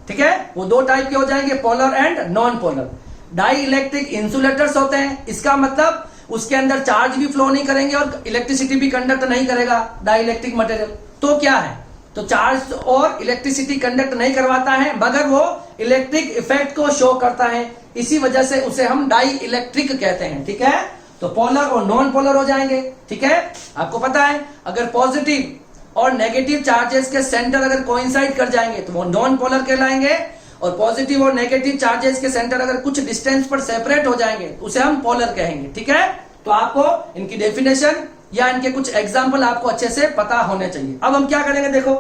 ठीक है, वो दो टाइप के हो जाएंगे, polar and non polar. Dielectric insulators होते हैं, इसका मतलब उसके अंदर चार्ज भी फ्लो नहीं करेंगे और इलेक्ट्रिसिटी भी कंडक्ट नहीं करेगा डाइइलेक्ट्रिक मटेरियल। तो क्या है? तो चार्ज और इलेक्ट्रिसिटी कंडक्ट नहीं करवाता है, मगर वो इलेक्ट्रिक इफेक्ट को शो करता है, इसी वजह से उसे हम डाइइलेक्ट्रिक कहते हैं। ठीक है, तो पोलर और नॉन पोलर हो जाएंगे। ठीक है, आपको पता है अगर पॉजिटिव और नेगेटिव चार्जेस के सेंटर अगर कोइंसाइड कर जाएंगे तो वो नॉन पोलर कहलाएंगे, और पॉजिटिव और नेगेटिव चार्जेस के सेंटर अगर कुछ डिस्टेंस पर सेपरेट हो जाएंगे तो उसे हम पोलर कहेंगे। ठीक है, तो आपको इनकी डेफिनेशन या इनके कुछ एग्जाम्पल आपको अच्छे से पता होने चाहिए। अब हम क्या करेंगे? देखो,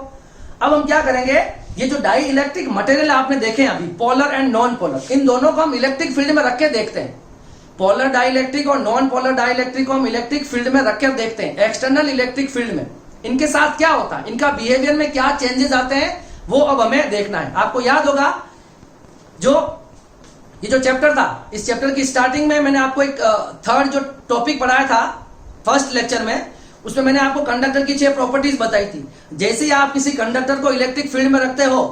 अब हम क्या करेंगे, ये जो डाई इलेक्ट्रिक मटेरियल आपने देखे अभी, पोलर एंड नॉन पोलर, इन दोनों को हम इलेक्ट्रिक फील्ड में रख के देखते हैं। पोलर डाइइलेक्ट्रिक और नॉन पोलर डाइइलेक्ट्रिक को हम इलेक्ट्रिक फील्ड में रख कर देखते हैं, एक्सटर्नल इलेक्ट्रिक फील्ड में। इनके साथ क्या होता है, इनका बिहेवियर में क्या चेंजेस आते हैं, वो अब हमें देखना है। आपको याद होगा जो ये जो चैप्टर था, इस चैप्टर की स्टार्टिंग में मैंने आपको एक थर्ड जो टॉपिक पढ़ाया था फर्स्ट लेक्चर में, उसमें मैंने आपको कंडक्टर की 6 प्रॉपर्टीज बताई थी। जैसे ही आप किसी कंडक्टर को इलेक्ट्रिक फील्ड में रखते हो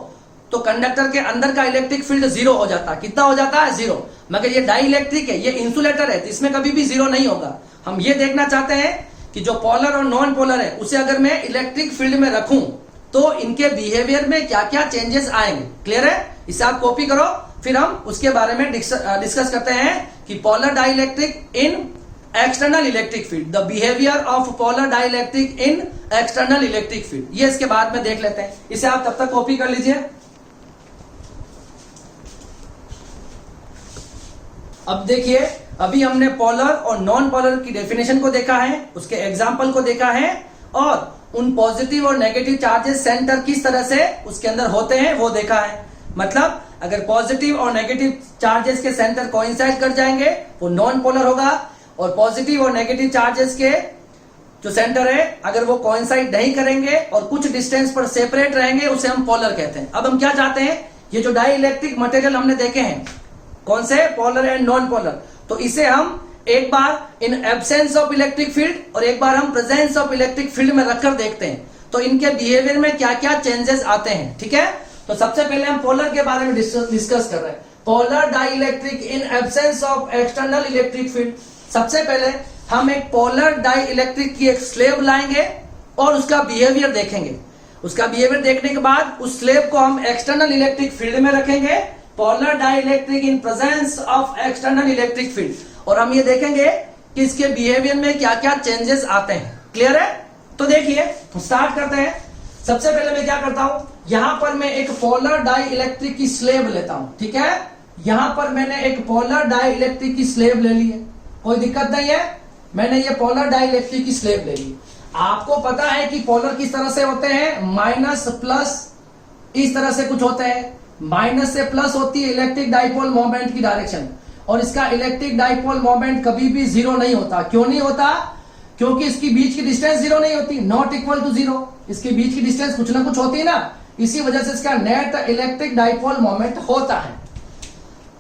तो कंडक्टर के अंदर का इलेक्ट्रिक फील्ड 0 हो जाता है। कितना हो जाता है? 0। मगर ये डाई इलेक्ट्रिक है, ये इंसुलेटर है, तो इसमें कभी भी 0 नहीं होगा। हम ये देखना चाहते हैं कि जो पोलर और नॉन पोलर है उसे अगर मैं इलेक्ट्रिक फील्ड में रखूं तो इनके बिहेवियर में क्या क्या चेंजेस आएंगे। क्लियर है? इसे आप कॉपी करो, फिर हम उसके बारे में डिस्कस करते हैं कि polar dielectric in external electric field, the behaviour of polar dielectric in external electric field. ये इसके बाद में देख लेते हैं, इसे आप तब तक कॉपी कर लीजिए। अब देखिए, अभी हमने पोलर और नॉन पोलर की डेफिनेशन को देखा है, उसके एग्जाम्पल को देखा है, और उन पॉजिटिव और नेगेटिव चार्जेस सेंटर किस तरह से उसके अंदर होते हैं वो देखा है। मतलब अगर पॉजिटिव और नेगेटिव चार्जेस के सेंटर कोइंसाइड कर जाएंगे वो नॉन पोलर होगा, और पॉजिटिव और नेगेटिव चार्जेस के जो सेंटर है अगर वो कोइंसाइड नहीं करेंगे और कुछ डिस्टेंस पर सेपरेट रहेंगे उसे हम पोलर कहते हैं। अब हम क्या चाहते हैं, ये जो डाई इलेक्ट्रिक मटेरियल हमने देखे हैं, कौन से? पोलर एंड नॉन पोलर, तो इसे हम एक बार in absence of electric field और एक बार हम प्रेजेंस ऑफ इलेक्ट्रिक फील्ड में रखकर देखते हैं तो इनके बिहेवियर में क्या क्या चेंजेस आते हैं। ठीक है, तो सबसे पहले हम पोलर के बारे में डिस्कस कर रहे हैं। Polar dielectric in absence of external electric field. सबसे पहले हम एक पोलर डाई इलेक्ट्रिक की एक स्लेब लाएंगे और उसका बिहेवियर देखेंगे। उसका बिहेवियर देखने के बाद उस स्लेब को हम एक्सटर्नल इलेक्ट्रिक फील्ड में रखेंगे, polar dielectric in presence of external electric field, और हम ये देखेंगे कि इसके बिहेवियर में क्या क्या चेंजेस आते हैं। क्लियर है? तो देखिए, स्टार्ट करते हैं। सबसे पहले मैं क्या करता हूं, यहां पर मैं एक पोलर डाई इलेक्ट्रिक की स्लेब लेता हूं। ठीक है, यहां पर मैंने एक पोलर डाई इलेक्ट्रिक की स्लेब ले ली है, कोई दिक्कत नहीं है। मैंने ये पोलर डाई इलेक्ट्रिक की स्लेब ले ली। आपको पता है कि पोलर किस तरह से होते हैं, माइनस प्लस इस तरह से कुछ होते हैं। माइनस से प्लस होती है इलेक्ट्रिक डाइपोल मोमेंट की डायरेक्शन, और इसका इलेक्ट्रिक डाइपोल मोमेंट कभी भी 0 नहीं होता। क्यों नहीं होता? क्योंकि इसकी बीच की डिस्टेंस 0 नहीं होती, नॉट इक्वल टू 0। इसके बीच की डिस्टेंस कुछ ना कुछ होती है ना, इसी वजह से इसका नेट इलेक्ट्रिक डाइपोल मोमेंट होता है।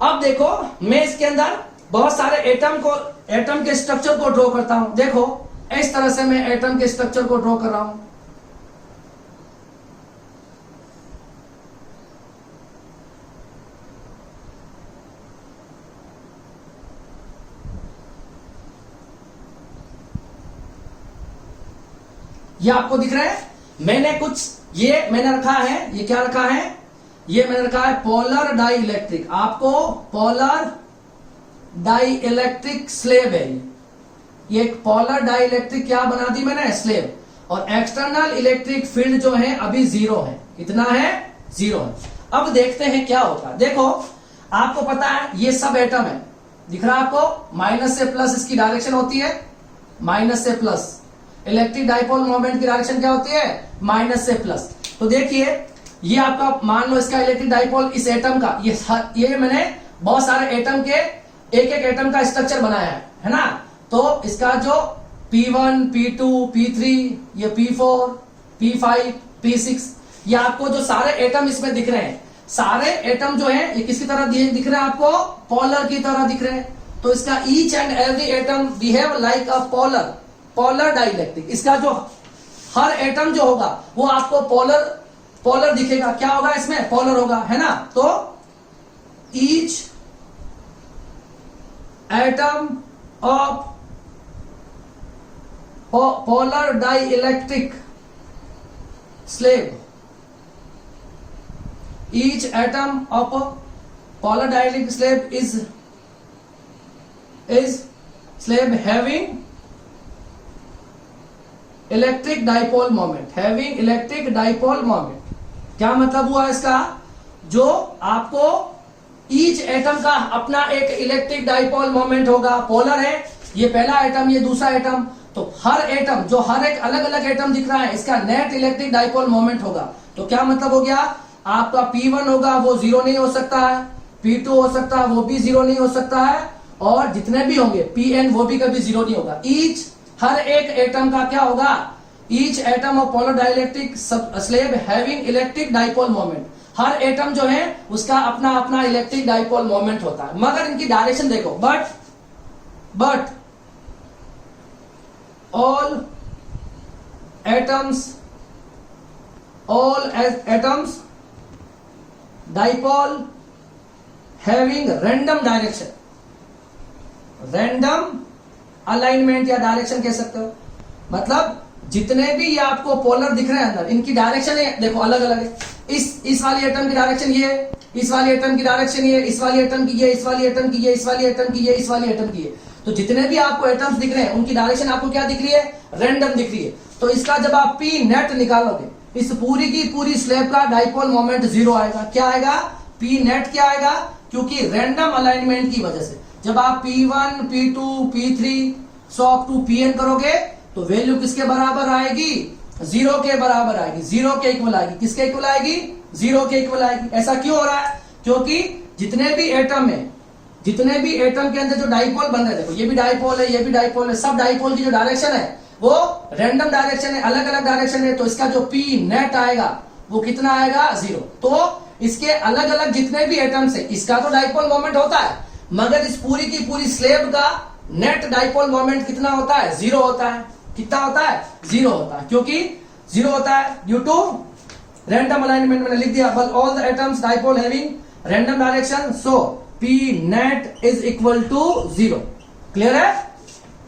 अब देखो, मैं इसके अंदर बहुत सारे एटम के स्ट्रक्चर को ड्रॉ करता हूं। देखो, इस तरह से मैं एटम के स्ट्रक्चर को ड्रॉ कर रहा हूं। ये आपको दिख रहा है, मैंने रखा है, ये क्या रखा है, ये मैंने रखा है पोलर डाई इलेक्ट्रिक। आपको पोलर डाई इलेक्ट्रिक स्लेब है, ये एक पोलर डाई इलेक्ट्रिक क्या बना दी मैंने, स्लेब। और एक्सटर्नल इलेक्ट्रिक फील्ड जो है अभी 0 है। कितना है? 0 है। अब देखते हैं क्या होता है। देखो, आपको पता है ये सब एटम है, दिख रहा है आपको, माइनस से प्लस इसकी डायरेक्शन होती है, माइनस से प्लस। इलेक्ट्रिक डाइपोल मोमेंट की डायरेक्शन क्या होती है? माइनस से प्लस। तो देखिए, ये आपका मान लो इसका इलेक्ट्रिक डाइपोल इस एटम का, ये मैंने बहुत सारे एटम के एक एक एटम का स्ट्रक्चर बनाया है ना। तो इसका जो P1, P2, P3, ये P4, P5, P6, ये आपको जो सारे एटम इसमें दिख रहे हैं, सारे एटम जो है ये किसकी तरह दिख रहे हैं आपको? पोलर की तरह दिख रहे हैं। तो इसका each and every atom behave like a polar dielectric. इसका जो हर एटम जो होगा वो आपको पोलर दिखेगा। क्या होगा इसमें? पोलर होगा, है ना। तो each atom of polar dielectric slab, each atom of a polar dielectric slab is slab having electric dipole moment, having electric dipole moment. क्या मतलब हुआ इसका? जो आपको ईच एटम का अपना एक इलेक्ट्रिक डाइपोल मोमेंट होगा। पोलर है, ये पहला एटम, ये दूसरा एटम, तो हर एटम जो हर एक अलग अलग एटम दिख रहा है इसका नेट इलेक्ट्रिक डाइपोल मोमेंट होगा। तो क्या मतलब हो गया? आपका P1 होगा वो 0 नहीं हो सकता है, P2 हो सकता है वो भी 0 नहीं हो सकता है, और जितने भी होंगे Pn वो भी कभी 0 नहीं होगा। ईच हर एक एटम का क्या होगा? Each atom of polar dielectric slab having electric dipole moment. Her atom जो है उसका अपना अपना इलेक्ट्रिक डाइपोल मोमेंट होता है, मगर इनकी डायरेक्शन देखो, but all atoms dipole having random direction, random alignment या डायरेक्शन कह सकते हो। मतलब जितने भी ये आपको पोलर दिख रहे हैं अंदर, इनकी डायरेक्शन है देखो अलग अलग है। इस वाली एटम की डायरेक्शन ये, इस वाली एटम की डायरेक्शन ये, इस वाली एटम की ये, इस वाली एटम की ये, इस वाली एटम की ये, इस वाली एटम की ये। तो जितने भी आपको एटम्स दिख रहे हैं उनकी डायरेक्शन आपको क्या दिख रही है, रैंडम दिख रही है। तो इसका जब आप पी नेट निकालोगे, इस पूरी की पूरी स्लैब का डाइपोल मोमेंट 0 आएगा। क्या आएगा, पी नेट क्या आएगा, क्योंकि रैंडम अलाइनमेंट की वजह से जब आप P1, P2, P3 so up to Pn करोगे तो वैल्यू किसके बराबर आएगी, 0 के बराबर आएगी, 0 के इक्वल आएगी। किसके इक्वल आएगी, 0 के इक्वल आएगी। ऐसा क्यों हो रहा है, क्योंकि जितने भी एटम है, जितने भी एटम के अंदर जो डाइपोल बन रहे हैं, देखो ये भी डाइपोल है, ये भी डाइपोल है, सब डाइपोल की जो डायरेक्शन है वो रैंडम डायरेक्शन है, अलग अलग डायरेक्शन है। तो इसका जो पी नेट आएगा वो कितना आएगा, 0। तो इसके अलग अलग जितने भी एटम्स है इसका तो डाइपोल मोमेंट होता है, मगर इस पूरी की पूरी स्लैब का नेट डाइपोल मोमेंट कितना होता है, 0 होता है। कितना होता है, 0 होता है। क्योंकि 0 होता है ड्यू टू रैंडम अलाइनमेंट। मैंने लिख दिया, but all the atoms dipole having random direction, so p net is equal to 0। Clear है,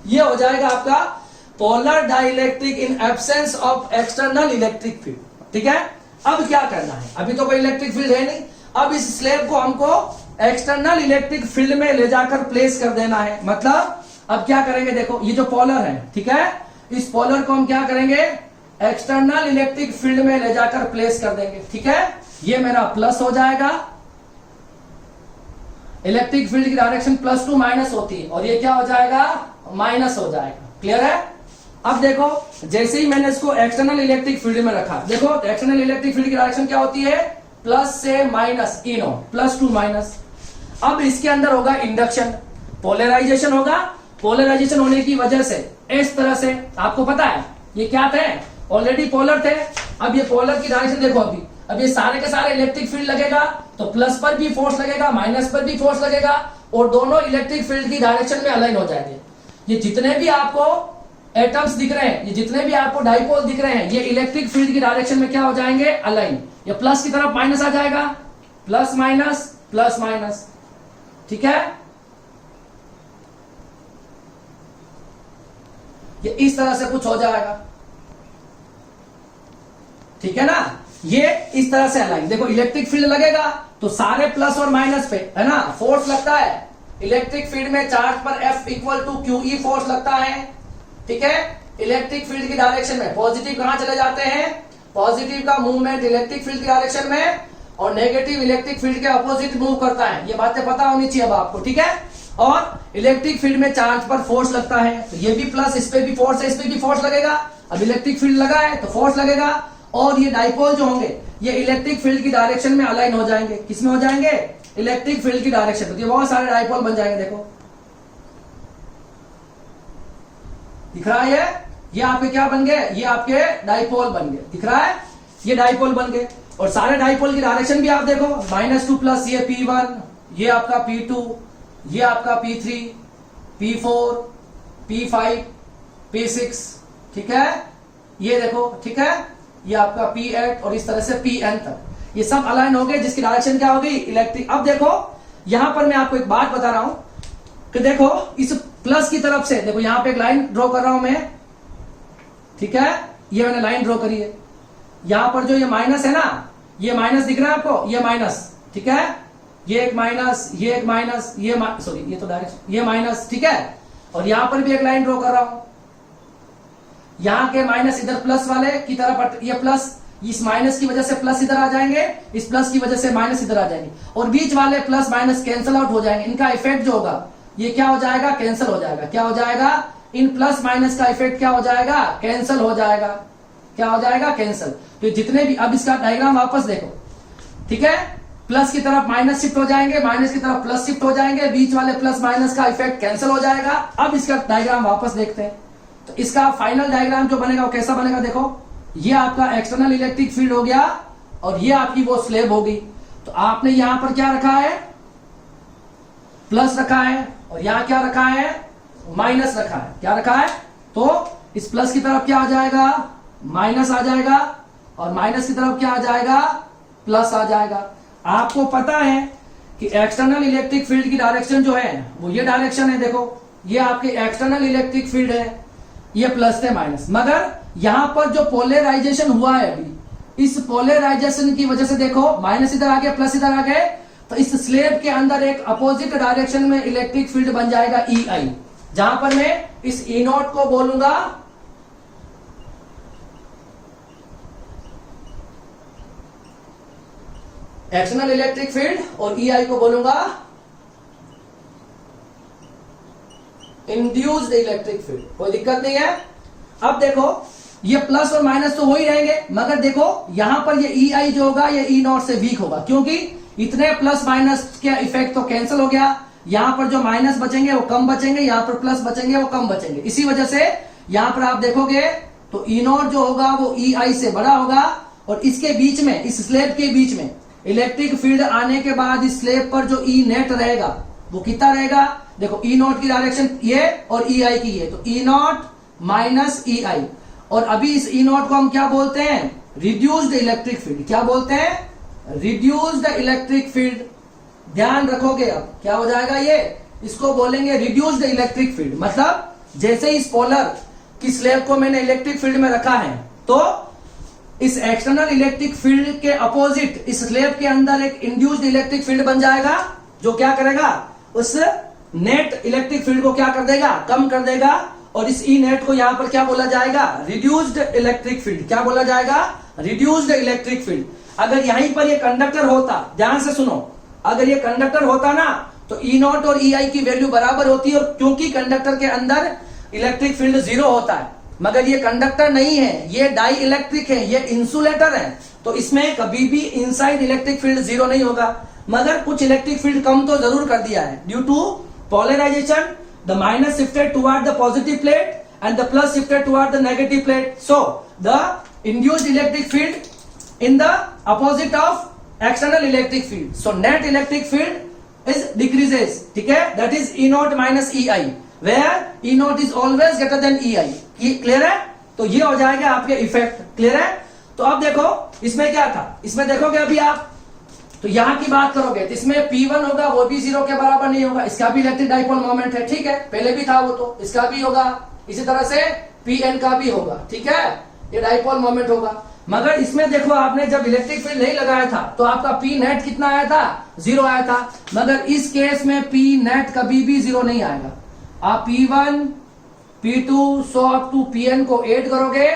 ये हो जाएगा आपका polar dielectric in absence of external electric field. ठीक है, अब क्या करना है, अभी तो कोई इलेक्ट्रिक फील्ड है नहीं, अब इस स्लैब को हमको एक्सटर्नल इलेक्ट्रिक फील्ड में ले जाकर प्लेस कर देना है। मतलब अब क्या करेंगे, देखो ये जो पोलर है, ठीक है, इस पोलर को हम क्या करेंगे, एक्सटर्नल इलेक्ट्रिक फील्ड में ले जाकर प्लेस कर देंगे। ठीक है, ये मेरा प्लस हो जाएगा, इलेक्ट्रिक फील्ड की डायरेक्शन प्लस टू माइनस होती है, और ये क्या हो जाएगा, माइनस हो जाएगा। क्लियर है, अब देखो जैसे ही मैंने इसको एक्सटर्नल इलेक्ट्रिक फील्ड में रखा, देखो एक्सटर्नल इलेक्ट्रिक फील्ड की डायरेक्शन क्या होती है, प्लस से माइनस, इनो प्लस टू माइनस। अब इसके अंदर होगा इंडक्शन, पोलराइजेशन होगा, पोलराइजेशन होने की वजह से इस तरह से, आपको पता है ये क्या थे, ऑलरेडी पोलर थे। अब ये पोलर की डायरेक्शन देखो, अब ये सारे के सारे इलेक्ट्रिक फील्ड लगेगा तो प्लस पर भी फोर्स लगेगा, माइनस पर भी फोर्स लगेगा, और दोनों इलेक्ट्रिक फील्ड की डायरेक्शन में अलाइन हो जाएंगे। ये जितने भी आपको एटम्स दिख रहे हैं, ये जितने भी आपको डाइपोल दिख रहे हैं, ये इलेक्ट्रिक फील्ड की डायरेक्शन में क्या हो जाएंगे, अलाइन। ये प्लस की तरफ माइनस आ जाएगा, प्लस माइनस प्लस माइनस। ठीक है, ये इस तरह से कुछ हो जाएगा। ठीक है ना, ये इस तरह से अलाइन। देखो इलेक्ट्रिक फील्ड लगेगा तो सारे प्लस और माइनस पे है ना फोर्स लगता है। इलेक्ट्रिक फील्ड में चार्ज पर F equal to QE force लगता है। ठीक है, इलेक्ट्रिक फील्ड की डायरेक्शन में पॉजिटिव कहां चले जाते हैं, पॉजिटिव का मूवमेंट इलेक्ट्रिक फील्ड की डायरेक्शन में, और नेगेटिव इलेक्ट्रिक फील्ड के अपोजिट मूव करता है। ये बातें पता होनी चाहिए अब आपको। ठीक है, और इलेक्ट्रिक फील्ड में चार्ज पर फोर्स लगता है, तो ये भी प्लस, इस पे भी फोर्स है, इस पे भी फोर्स लगेगा। अब इलेक्ट्रिक फील्ड लगा है तो फोर्स लगेगा, और ये डाइपोल जो होंगे ये इलेक्ट्रिक फील्ड की डायरेक्शन में अलाइन हो जाएंगे। किसमें हो जाएंगे, इलेक्ट्रिक फील्ड की डायरेक्शन में। तो ये बहुत सारे डाइपोल बन जाएंगे। देखो दिख रहा है, ये आपके क्या बन गए, ये आपके डाइपोल बन गए। दिख रहा है, ये डाइपोल बन गए, और सारे डाइपोल की डायरेक्शन भी आप देखो, -2 प्लस ये P1, ये आपका P2, ये आपका P3, P4, P5, P6। ठीक है, ये देखो, ठीक है, ये आपका P8 और इस तरह से Pn तक, ये सब अलाइन हो गए, जिसकी डायरेक्शन क्या होगी, इलेक्ट्रिक। अब देखो यहां पर मैं आपको एक बात बता रहा हूं कि देखो इस प्लस की तरफ से, देखो यहां पे एक लाइन ड्रॉ कर रहा हूं मैं। ठीक है, ये मैंने लाइन ड्रॉ करी है, यहां पर जो ये माइनस है ना, ये माइनस दिख रहा है आपको, ये माइनस। ठीक है, ये एक माइनस, ये एक माइनस, ये सॉरी ये तो डायरेक्शन, ये माइनस। ठीक है, और यहां पर भी एक लाइन ड्रॉ कर रहा हूं, यहां के माइनस इधर प्लस वाले की तरफ, ये प्लस, इस माइनस की वजह से प्लस इधर आ जाएंगे, इस प्लस की वजह से माइनस इधर आ जाएंगे, और बीच वाले प्लस माइनस कैंसिल आउट हो जाएंगे। इनका इफेक्ट जो होगा ये क्या हो जाएगा, कैंसिल हो जाएगा। क्या हो जाएगा, इन प्लस माइनस का इफेक्ट क्या हो जाएगा, कैंसिल हो जाएगा। क्या हो जाएगा, कैंसिल। तो जितने भी, अब इसका डायग्राम वापस देखो। ठीक है, प्लस की तरफ माइनस शिफ्ट हो जाएंगे, माइनस की तरफ प्लस शिफ्ट हो जाएंगे, बीच वाले प्लस माइनस का इफेक्ट कैंसिल हो जाएगा। अब इसका डायग्राम वापस देखते हैं, तो इसका फाइनल डायग्राम जो बनेगा वो कैसा बनेगा, देखो ये आपका एक्सटर्नल इलेक्ट्रिक फील्ड हो गया, और ये आपकी वो स्लेब होगी। तो आपने यहां पर क्या रखा है, प्लस रखा है, और यहां क्या रखा है, माइनस रखा है। क्या रखा है, तो इस प्लस की तरफ क्या आ जाएगा, माइनस आ जाएगा, और माइनस की तरफ क्या आ जाएगा, प्लस आ जाएगा। आपको पता है कि एक्सटर्नल इलेक्ट्रिक फील्ड की डायरेक्शन जो है वो ये डायरेक्शन है। देखो ये आपके एक्सटर्नल इलेक्ट्रिक फील्ड है, ये प्लस है माइनस, मगर यहां पर जो पोलराइजेशन हुआ है अभी, इस पोलराइजेशन की वजह से देखो माइनस इधर आ गया, प्लस इधर आ गए, तो इस स्लेब के अंदर एक अपोजिट डायरेक्शन में इलेक्ट्रिक फील्ड बन जाएगा ई आई, जहां पर मैं इस ई नॉट को बोलूंगा एक्सटर्नल इलेक्ट्रिक फील्ड और ई आई को बोलूंगा इंड्यूस्ड इलेक्ट्रिक फील्ड। कोई दिक्कत नहीं है। अब देखो ये प्लस और माइनस तो हो ही रहेंगे, मगर देखो यहां पर ये ई आई जो होगा ये ई नॉट से वीक होगा, क्योंकि इतने प्लस माइनस का इफेक्ट तो कैंसिल हो गया। यहां पर जो माइनस बचेंगे वो कम बचेंगे, यहां पर प्लस बचेंगे वो कम बचेंगे। इसी वजह से यहां पर आप देखोगे तो ई नॉट जो होगा वो ई आई से बड़ा होगा, और इसके बीच में, इस स्लेब के बीच में इलेक्ट्रिक फील्ड आने के बाद इस स्लेब पर जो ई नेट रहेगा वो कितना रहेगा। देखो ई नॉट की डायरेक्शन ये और ई आई की ये, तो ई नॉट माइनस ई आई, और अभी इस ई नॉट को हम क्या बोलते हैं, रिड्यूस्ड इलेक्ट्रिक फील्ड। क्या बोलते हैं, रिड्यूस्ड इलेक्ट्रिक फील्ड। ध्यान रखोगे अब क्या हो जाएगा, ये इसको बोलेंगे रिड्यूस्ड इलेक्ट्रिक फील्ड। मतलब जैसे इस पोलर की स्लेब को मैंने इलेक्ट्रिक फील्ड में रखा है, तो इस एक्सटर्नल इलेक्ट्रिक फील्ड के अपोजिट इस स्लेब के अंदर एक इंड्यूस्ड इलेक्ट्रिक फील्ड बन जाएगा, जो क्या करेगा, उस नेट इलेक्ट्रिक फील्ड को क्या कर देगा, कम कर देगा, और इस ई नेट को यहां पर क्या बोला जाएगा, रिड्यूस्ड इलेक्ट्रिक फील्ड। क्या बोला जाएगा, रिड्यूस्ड इलेक्ट्रिक फील्ड। अगर यहीं पर ये कंडक्टर होता, ध्यान से सुनो, अगर ये कंडक्टर होता ना तो ई नॉट और ई आई की वैल्यू बराबर होती है, और क्योंकि कंडक्टर के अंदर इलेक्ट्रिक फील्ड जीरो होता है, मगर ये कंडक्टर नहीं है, ये डाई इलेक्ट्रिक है, ये इंसुलेटर है, तो इसमें कभी भी इनसाइड इलेक्ट्रिक फील्ड जीरो नहीं होगा। मगर कुछ इलेक्ट्रिक फील्ड कम तो जरूर कर दिया है, due to polarisation the minus shifted toward the positive plate and the plus shifted toward the negative plate, so the induced electric field in the opposite of external electric field, so net electric field is decreases, ठीक है, that is E naught minus E I, where E naught is always greater than E I. Clear है, तो ये हो जाएगा आपके effect. Clear है, तो अब देखो इसमें क्या था, इसमें देखोगे अभी आप तो यहां की बात करोगे तो इसमें P1 होगा, वो भी जीरो के बराबर नहीं होगा, इसका भी इलेक्ट्रिक डाइपोल मोमेंट है, ठीक है, पहले भी था वो, तो इसका भी होगा, इसी तरह से Pn का भी होगा, ठीक है, ये डाइपोल मोमेंट होगा। मगर इसमें देखो आपने जब इलेक्ट्रिक फील्ड नहीं लगाया था तो आपका P नेट कितना आया था, जीरो आया था, मगर इस केस में P नेट कभी भी जीरो नहीं आएगा। आप P1 P2 so up to Pn को ऐड करोगे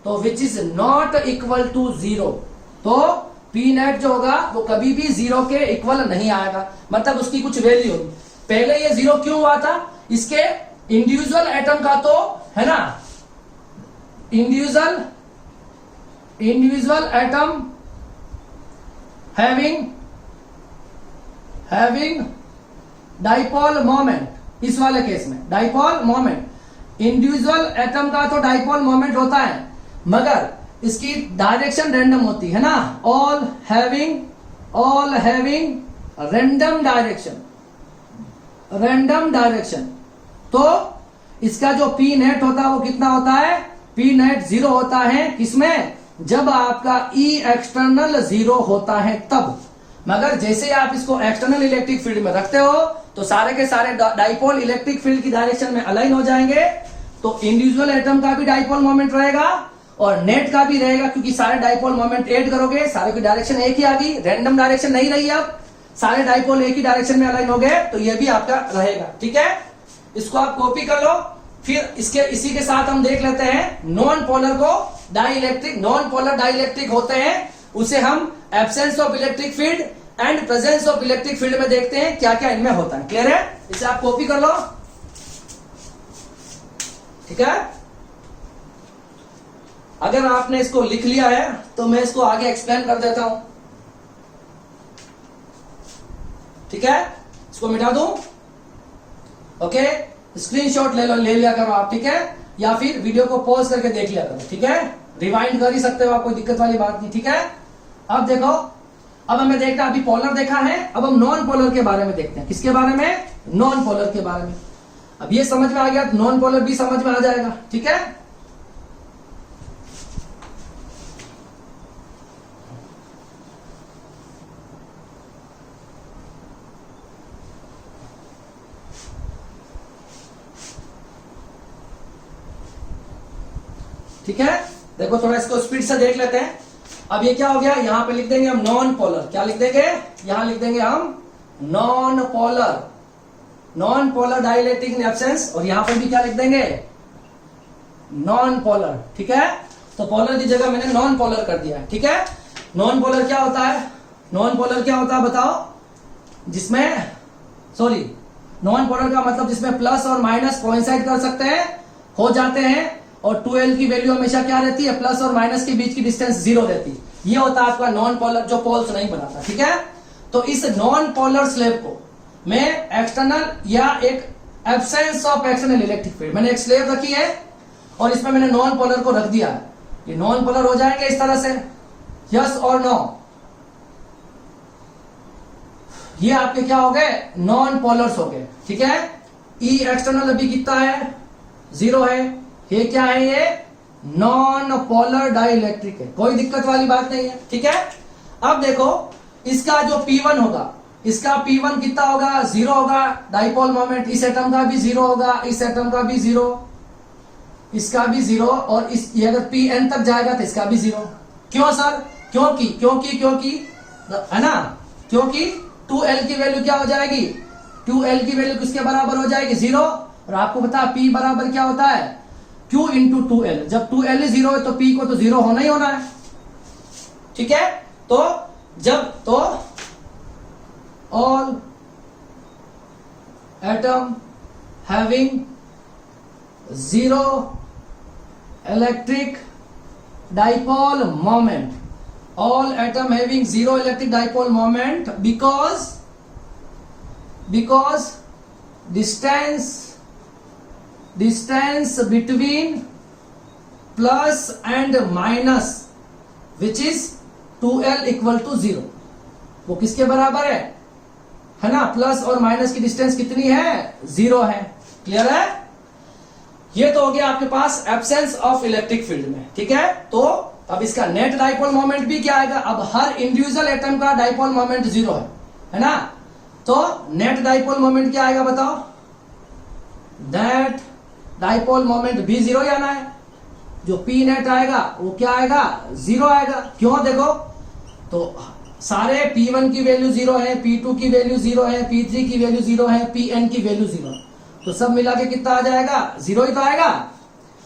तो which is not equal to zero, तो P नेट जो होगा वो कभी भी जीरो के इक्वल नहीं आएगा, मतलब उसकी कुछ वैल्यू होगी। पहले ये जीरो क्यों हुआ था, इसके इंडिविजुअल एटम का तो है ना, individual atom having dipole moment, इस वाले केस में डाइपोल मोमेंट, इंडिविजुअल एटम का तो डाइपोल मोमेंट होता है, मगर इसकी डायरेक्शन रैंडम होती है ना, ऑल हैविंग रैंडम डायरेक्शन, तो इसका जो पी नेट होता है वो कितना होता है, पी नेट जीरो होता है, किसमें, जब आपका ई एक्सटर्नल जीरो होता है तब। मगर जैसे आप इसको एक्सटर्नल इलेक्ट्रिक फील्ड में रखते हो तो सारे के सारे डाइपोल इलेक्ट्रिक फील्ड की डायरेक्शन में अलाइन हो जाएंगे, तो इंडिविजुअल एटम का भी डाइपोल मोमेंट रहेगा और नेट का भी रहेगा, क्योंकि सारे डाइपोल मोमेंट ऐड करोगे, सारे की डायरेक्शन एक ही आ गई, रैंडम डायरेक्शन नहीं रही, अब सारे डाइपोल एक ही डायरेक्शन में अलाइन हो गए, तो ये भी आपका रहेगा, ठीक है। इसको आप कॉपी कर लो। फिर इसके इसी के साथ हम देख लेते हैं नॉन पोलर को dielectric, non polar dielectric होते हैं, उसे हम absence of electric field and presence of electric field में देखते हैं क्या क्या इनमें होता है। क्लियर है, इसे आप कॉपी कर लो, ठीक है। अगर आपने इसको लिख लिया है तो मैं इसको आगे एक्सप्लेन कर देता हूं, ठीक है, इसको मिटा दूं, ओके, स्क्रीनशॉट ले लिया करो आप, ठीक है, या फिर वीडियो को पॉज करके देख लिया करो, ठीक है, रिवाइंड कर ही सकते हो आप, कोई दिक्कत वाली बात नहीं, ठीक है। अब देखो, अब हमें देखना, अभी पोलर देखा है, अब हम नॉन पोलर के बारे में देखते हैं। किसके बारे में? नॉन पोलर के बारे में। अब ये समझ में आ गया तो नॉन पोलर भी समझ में आ जाएगा। ठीक है, ठीक है। देखो थोड़ा इसको स्पीड से देख लेते हैं। अब ये क्या हो गया, यहां पे लिख देंगे हम नॉन पोलर। क्या लिख देंगे? यहां लिख देंगे हम non polar, non polar dielectric in absence. और यहां पर भी क्या लिख देंगे? Non polar. ठीक है, तो पोलर की जगह मैंने नॉन पोलर कर दिया है। ठीक है, नॉन पोलर क्या होता है? नॉन पोलर क्या होता है बताओ? जिसमें, सॉरी, नॉन पोलर का मतलब जिसमें प्लस और माइनस कोइंसाइड कर सकते हैं, हो जाते हैं, और 2l की वैल्यू हमेशा क्या रहती है? प्लस और माइनस के बीच की डिस्टेंस 0 रहती है। ये होता है आपका नॉन पोलर, जो पोल्स नहीं बनाता। ठीक है, तो इस नॉन पोलर स्लेब को मैं एक्सटर्नल या एक absence of external electric field, मैंने एक स्लेब रखी है और इसमें मैंने नॉन पोलर को रख दिया है। ये नॉन पोलर हो जाएंगे इस तरह से, यस और नो। ये आपके क्या हो गए? नॉन पोलर्स हो गए। ठीक है, ई एक्सटर्नल अभी कितना है? 0 है। ये क्या है? ये नॉन पोलर डाइलेक्ट्रिक है, कोई दिक्कत वाली बात नहीं है। ठीक है, अब देखो इसका जो P1 होगा, इसका P1 कितना होगा? 0 होगा। डाइपोल मोमेंट इस एटम का भी 0 होगा, इस एटम का भी 0, इसका भी 0, और इस ये अगर Pn तक जाएगा तो इसका भी 0। क्यों सर? क्योंकि है ना, क्योंकि 2l की वैल्यू क्या हो जाएगी? 2l की वैल्यू किसके बराबर हो जाएगी? 0। और आपको पता है P बराबर क्या होता है? Q into 2l। जब 2l 0 है तो P को तो 0 होना ही होना है। ठीक है, तो जब तो all atom having 0 electric dipole moment, all atom having 0 electric dipole moment because distance between plus and minus which is 2l equal to 0, वो किसके बराबर है ना? प्लस और माइनस की डिस्टेंस कितनी है? 0 है। क्लियर है? ये तो हो गया आपके पास एब्सेंस ऑफ इलेक्ट्रिक फील्ड में। ठीक है, तो अब इसका नेट डाइपोल मोमेंट भी क्या आएगा? अब हर इंडिविजुअल एटम का डाइपोल मोमेंट 0 है ना? तो नेट डाइपोल मोमेंट क्या आएगा बताओ? नेट डाइपोल मोमेंट भी 0 ही आना है। जो पी नेट आएगा वो क्या आएगा? 0 आएगा। क्यों? देखो तो सारे P1 की वैल्यू 0 है, P2 की वैल्यू 0 है, P3 की वैल्यू 0 है, Pn की वैल्यू 0, तो सब मिला के कितना आ जाएगा? 0 ही तो आएगा।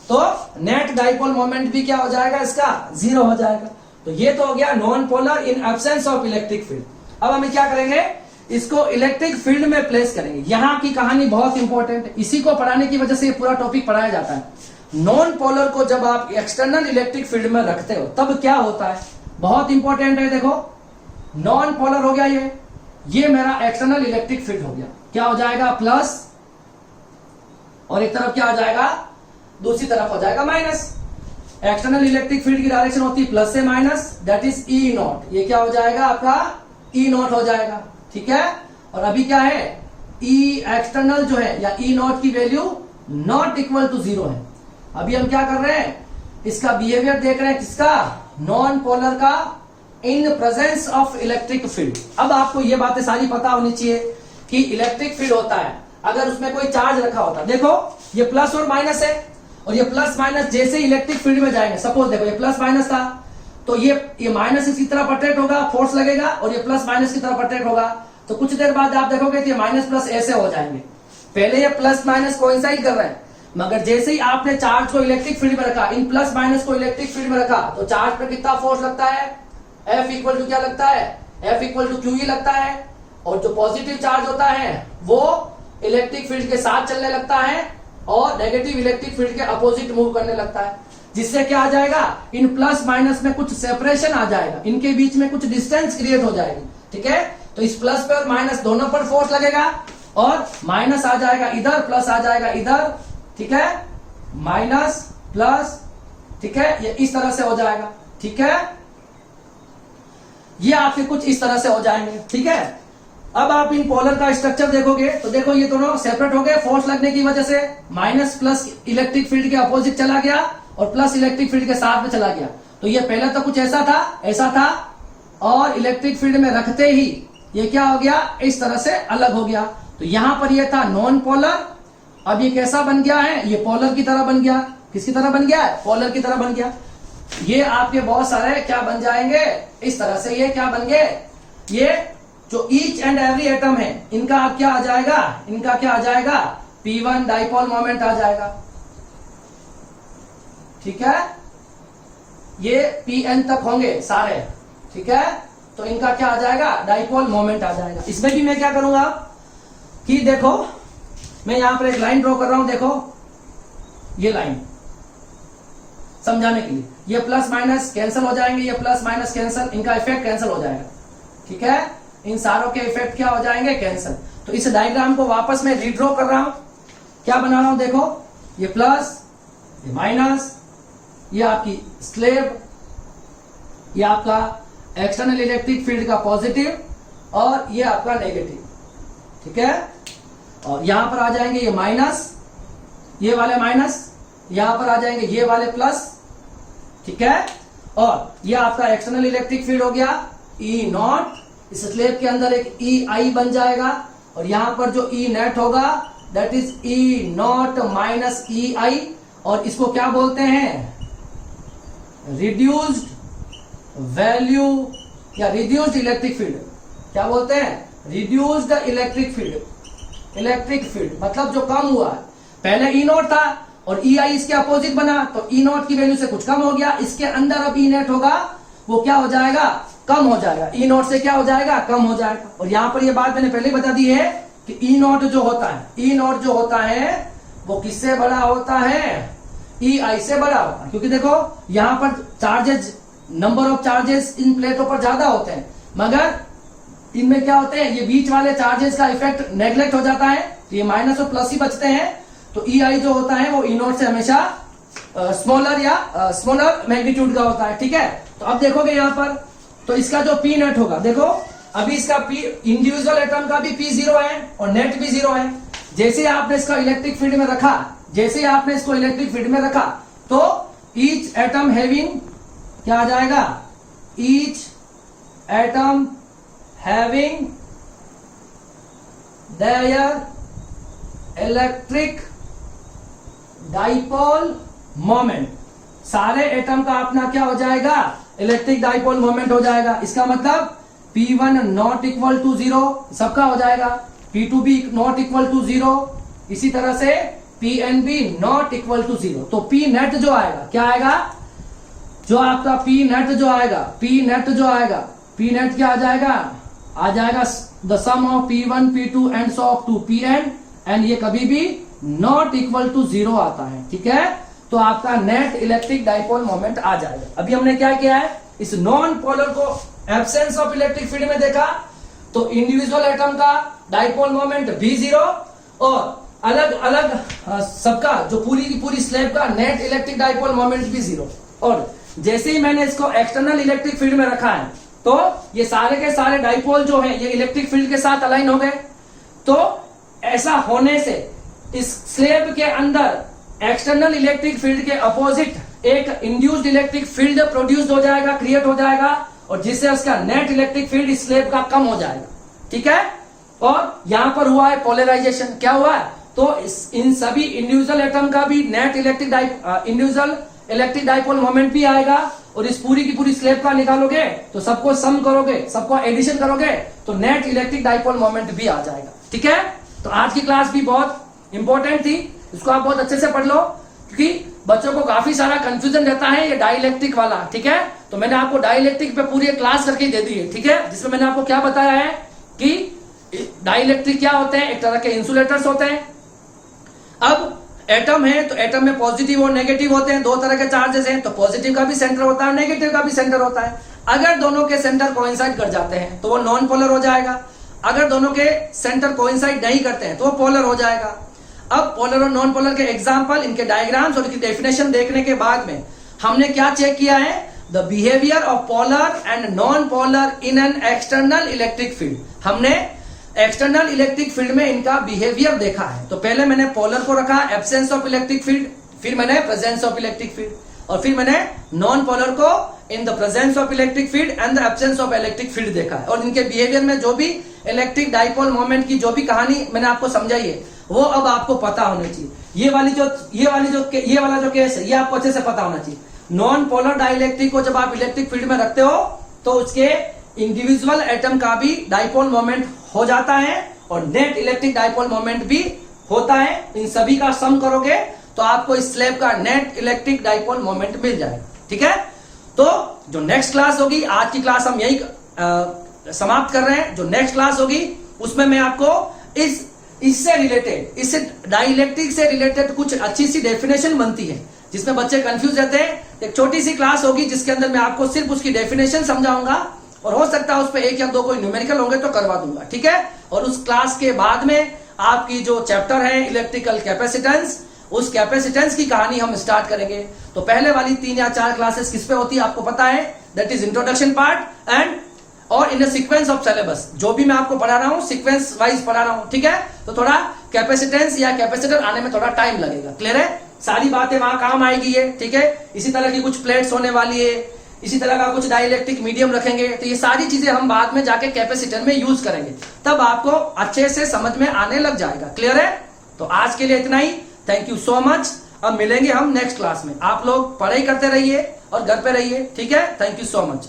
तो नेट डाइपोल मोमेंट भी क्या हो जाएगा? इसका 0 हो जाएगा। तो ये तो हो गया non polar in absence of electric field. अब हम क्या करेंगे? इसको इलेक्ट्रिक फील्ड में प्लेस करेंगे। यहां की कहानी बहुत इंपॉर्टेंट है, इसी को पढ़ाने की वजह से ये पूरा टॉपिक पढ़ाया जाता है। नॉन पोलर को जब आप एक्सटर्नल इलेक्ट्रिक फील्ड में रखते हो तब क्या होता है? बहुत इंपॉर्टेंट है। देखो नॉन पोलर हो गया ये मेरा एक्सटर्नल इलेक्ट्रिक फील्ड हो गया। क्या हो जाएगा? प्लस, और एक तरफ क्या हो जाएगा? दूसरी तरफ हो जाएगा माइनस। एक्सटर्नल इलेक्ट्रिक फील्ड की डायरेक्शन होती है प्लस से minus, that is E not. ये क्या हो जाएगा? आपका ई नॉट हो जाएगा। ठीक है, और अभी क्या है? ई एक्सटर्नल जो है या ई नॉट की वैल्यू नॉट इक्वल टू 0 है। अभी हम क्या कर रहे हैं? इसका बिहेवियर देख रहे हैं। किसका? नॉन पोलर का, इन प्रेजेंस ऑफ इलेक्ट्रिक फील्ड। अब आपको ये बातें सारी पता होनी चाहिए कि इलेक्ट्रिक फील्ड होता है अगर उसमें कोई चार्ज रखा होता है। देखो ये प्लस और माइनस है, और ये प्लस माइनस जैसे इलेक्ट्रिक फील्ड में जाएंगे, सपोज देखो ये प्लस माइनस था, तो ये माइनस इसकी तरफ अट्रैक्ट होगा, फोर्स लगेगा, और ये प्लस माइनस की तरफ अट्रैक्ट होगा। तो कुछ देर बाद आप देखोगे तो ये माइनस प्लस ऐसे हो जाएंगे। पहले ये प्लस माइनस कोइंसाइड कर रहे हैं, मगर जैसे ही आपने चार्ज को इलेक्ट्रिक फील्ड में रखा, इन प्लस माइनस को इलेक्ट्रिक फील्ड में रखा, तो चार्ज पे कितना फोर्स लगता है? F इक्वल टू क्या लगता है? F इक्वल टू क्यू ही लगता है। और जो पॉजिटिव चार्ज होता है वो इलेक्ट्रिक फील्ड के साथ चलने लगता है और नेगेटिव इलेक्ट्रिक फील्ड के अपोजिट मूव करने लगता है, जिससे क्या आ जाएगा? इन प्लस माइनस में कुछ सेपरेशन आ जाएगा, इनके बीच में कुछ डिस्टेंस क्रिएट हो जाएगी। ठीक है, तो इस प्लस पे और माइनस दोनों पर फोर्स लगेगा, और माइनस आ जाएगा इधर, प्लस आ जाएगा इधर। ठीक है, माइनस प्लस, ठीक है, ये इस तरह से हो जाएगा। ठीक है, ये आपके कुछ इस तरह से हो जाएंगे, ठीक है। अब आप इन पोलर का स्ट्रक्चर देखोगे तो देखो ये दोनों सेपरेट हो गए फोर्स लगने की वजह से, माइनस प्लस इलेक्ट्रिक फील्ड के अपोजिट चला गया और प्लस इलेक्ट्रिक फील्ड के साथ में चला गया। तो ये पहले तो कुछ ऐसा था और इलेक्ट्रिक फील्ड में रखते ही ये क्या हो गया, इस तरह से अलग हो गया। तो यहां पर ये था नॉन पोलर, अब ये कैसा बन गया है, ये पोलर की तरह बन गया। किसकी तरह बन गया है, पोलर की तरह बन गया। ये आपके बहुत सारे क्या बन जाएंगे इस तरह से, ये क्या बन गए, ये जो ईच एंड एवरी एटम है इनका अब क्या आ जाएगा, इनका क्या आ जाएगा, P1 डाइपोल मोमेंट आ जाएगा, ठीक है। ये Pn तक होंगे सारे, ठीक है। तो इनका क्या आ जाएगा, डाइपोल मोमेंट आ जाएगा। इसमें भी मैं क्या करूंगा कि देखो मैं यहां पर एक लाइन ड्रॉ कर रहा हूं, देखो ये लाइन समझाने के लिए, ये प्लस माइनस कैंसिल हो जाएंगे, ये प्लस माइनस कैंसिल, इनका इफेक्ट कैंसिल हो जाएगा, ठीक है। इन सारों के इफेक्ट क्या हो जाएंगे, कैंसिल। तो इस डायग्राम को वापस मैं रीड्रॉ कर रहा हूं, क्या बना रहा हूं, देखो ये प्लस, ये माइनस, ये आपकी स्लेब, ये आपका एक्सटर्नल इलेक्ट्रिक फील्ड का पॉजिटिव और ये आपका नेगेटिव, ठीक है। और यहां पर आ जाएंगे ये माइनस, ये वाले माइनस, यहां पर आ जाएंगे ये वाले प्लस, ठीक है। और ये आपका एक्सटर्नल इलेक्ट्रिक फील्ड हो गया ई नॉट, इस स्लेब के अंदर एक ई आई बन जाएगा और यहां पर जो ई नेट होगा that is E naught minus E I, और इसको क्या बोलते हैं, रिड्यूस्ड वैल्यू या रिड्यूस्ड इलेक्ट्रिक फील्ड, क्या बोलते हैं, reduced electric field. Electric field मतलब जो कम हुआ है, पहले ई नॉट था और ई आई इसके अपोजिट बना, तो ई नॉट की वैल्यू से कुछ कम हो गया, इसके अंदर अब ई नेट होगा वो क्या हो जाएगा, कम हो जाएगा, ई नॉट से क्या हो जाएगा, कम हो जाएगा। और यहां पर ये बात मैंने पहले बता दी है कि ई नॉट जो होता है, ई नॉट जो होता है वो किससे बड़ा होता है, ई आई से बड़ा होता है, क्योंकि देखो यहां पर चार्जेस, नंबर ऑफ चार्जेस इन प्लेटों पर ज्यादा होते हैं, मगर इनमें क्या होते हैं, ये बीच वाले चार्जेस का इफेक्ट नेग्लेक्ट हो जाता है, तो ये माइनस और प्लस ही बचते हैं। तो ई आई जो होता है वो ई नॉट से हमेशा स्मॉलर या स्मॉलर मैग्नीट्यूड का होता है, ठीक है। तो अब देखोगे यहां पर, तो इसका जो पी नेट होगा, देखो अभी इसका पी इंडिविजुअल एटम का भी पी जीरो है और नेट भी जीरो है। जैसे आपने इसका इलेक्ट्रिक फील्ड में रखा, जैसे आपने इसको इलेक्ट्रिक फील्ड में रखा, तो ईच एटम हैविंग क्या आ जाएगा, each atom having their electric dipole moment, सारे एटम का अपना क्या हो जाएगा, इलेक्ट्रिक डाइपोल मोमेंट हो जाएगा। इसका मतलब P1 नॉट इक्वल टू 0 सबका हो जाएगा, P2 भी नॉट इक्वल टू 0, इसी तरह से Pn भी नॉट इक्वल टू 0। तो P नेट जो आएगा क्या आएगा, जो आपका P नेट जो आएगा, P नेट जो आएगा, P नेट क्या आ जाएगा, आ जाएगा the sum of P1 P2 and so of to Pn, and ये कभी भी नॉट इक्वल टू 0 आता है, ठीक है। तो आपका नेट इलेक्ट्रिक डाइपोल मोमेंट आ जाएगा। अभी हमने क्या किया है, इस नॉन पोलर को एब्सेंस ऑफ इलेक्ट्रिक फील्ड में देखा, तो इंडिविजुअल एटम का डाइपोल मोमेंट भी 0 और अलग अलग सबका जो पूरी की पूरी स्लैब का नेट इलेक्ट्रिक डाइपोल मोमेंट भी 0। और जैसे ही मैंने इसको एक्सटर्नल इलेक्ट्रिक फील्ड में रखा है, तो ये सारे के सारे डाइपोल जो है ये इलेक्ट्रिक फील्ड के साथ अलाइन हो गए। तो ऐसा होने से इस स्लैब के अंदर एक्सटर्नल इलेक्ट्रिक फील्ड के अपोजिट एक इंड्यूस्ड इलेक्ट्रिक फील्ड प्रोड्यूस्ड हो जाएगा, क्रिएट हो जाएगा, और जिससे उसका नेट इलेक्ट्रिक फील्ड इस स्लैब का कम हो जाएगा, ठीक है। और यहां पर हुआ है पोलराइजेशन, क्या हुआ है, तो इन सभी इंडिविजुअल एटम का भी net individual electric dipole moment भी आएगा, और इस पूरी की पूरी स्लैब का निकालोगे तो सबको सम करोगे, सबको एडिशन करोगे तो नेट इलेक्ट्रिक डाइपोल मोमेंट भी आ जाएगा, ठीक है। तो आज की क्लास भी बहुत इंपॉर्टेंट थी, इसको आप बहुत अच्छे से पढ़ लो, क्योंकि बच्चों को काफी सारा कंफ्यूजन रहता है ये डाइलेक्ट्रिक वाला, ठीक है। तो मैंने आपको डाइलेक्ट्रिक पे पूरी क्लास करके दे दी है, ठीक है, जिसमें मैंने आपको क्या बताया है कि डाइलेक्ट्रिक क्या होते हैं, एक तरह के इंसुलेटर्स होते हैं। अब एटम है तो एटम में पॉजिटिव और नेगेटिव होते हैं, दो तरह के चार्जेस हैं, तो पॉजिटिव का भी सेंटर होता है, नेगेटिव का भी सेंटर होता है। अगर दोनों के सेंटर कोइंसाइड कर जाते हैं तो वो नॉन पोलर हो जाएगा, अगर दोनों के सेंटर कोइंसाइड नहीं करते हैं तो वो पोलर हो जाएगा। अब पोलर और नॉन पोलर के एग्जांपल, इनके डायग्राम्स और इनकी डेफिनेशन देखने के बाद में हमने क्या चेक किया है, the behaviour of polar and non polar in an external electric field. हमने एक्सटर्नल इलेक्ट्रिक फील्ड में इनका बिहेवियर देखा है। तो पहले मैंने पोलर को रखा एब्सेंस ऑफ इलेक्ट्रिक फील्ड, फिर मैंने प्रेजेंस ऑफ इलेक्ट्रिक फील्ड, और फिर मैंने नॉन पोलर को in the presence of electric field and the absence of electric field देखा है। और इनके बिहेवियर में जो भी इलेक्ट्रिक डाइपोल मोमेंट की जो भी कहानी मैंने आपको समझाई है वो अब आपको पता होनी चाहिए। ये वाला जो केस है ये आपको अच्छे से पता होना चाहिए। नॉन पोलर डाइलेक्ट्रिक को जब आप इलेक्ट्रिक फील्ड में रखते हो तो उसके इंडिविजुअल एटम का भी डाइपोल मोमेंट हो जाता है और नेट इलेक्ट्रिक डाइपोल मोमेंट भी होता है। इन सभी का सम करोगे तो आपको इस स्लैब का नेट इलेक्ट्रिक डाइपोल मोमेंट मिल जाएगा। ठीक है, तो जो नेक्स्ट क्लास होगी, आज की क्लास हम यही समाप्त कर रहे हैं। जो नेक्स्ट क्लास होगी उसमें मैं आपको इससे रिलेटेड, इससे डाइलेक्ट्रिक से रिलेटेड कुछ अच्छी सी डेफिनेशन बनती है जिसमें बच्चे कंफ्यूज रहते हैं। एक छोटी सी क्लास होगी जिसके अंदर मैं आपको सिर्फ उसकी डेफिनेशन समझाऊंगा और हो सकता है उस पर 1 या 2 कोई न्यूमेरिकल होंगे तो करवा दूंगा। ठीक है, और उस क्लास के बाद में आपकी जो चैप्टर है इलेक्ट्रिकल कैपेसिटेंस, उस कैपेसिटेंस की कहानी हम स्टार्ट करेंगे। तो पहले वाली 3 या 4 क्लासेस किस पे होती है आपको पता है, that is introduction part and और इन सीक्वेंस ऑफ सिलेबस। जो भी मैं आपको पढ़ा रहा हूं सीक्वेंस वाइज पढ़ा रहा हूं। ठीक है, तो थोड़ा कैपेसिटेंस या कैपेसिटर आने में थोड़ा टाइम लगेगा। क्लियर है, सारी बातें वहां काम आएगी ये। ठीक है, इसी तरह की कुछ प्लेट्स होने वाली है, इसी तरह का कुछ डाइलेक्ट्रिक मीडियम रखेंगे। तो ये सारी चीजें हम बाद में जाके कैपेसिटर में यूज करेंगे, तब आपको अच्छे से समझ में आने लग जाएगा। क्लियर है, तो आज के लिए इतना ही। Thank you so much. अब मिलेंगे हम नेक्स्ट क्लास में। आप लोग पढ़ाई करते रहिए और घर पे रहिए। ठीक है, थैंक यू सो मच।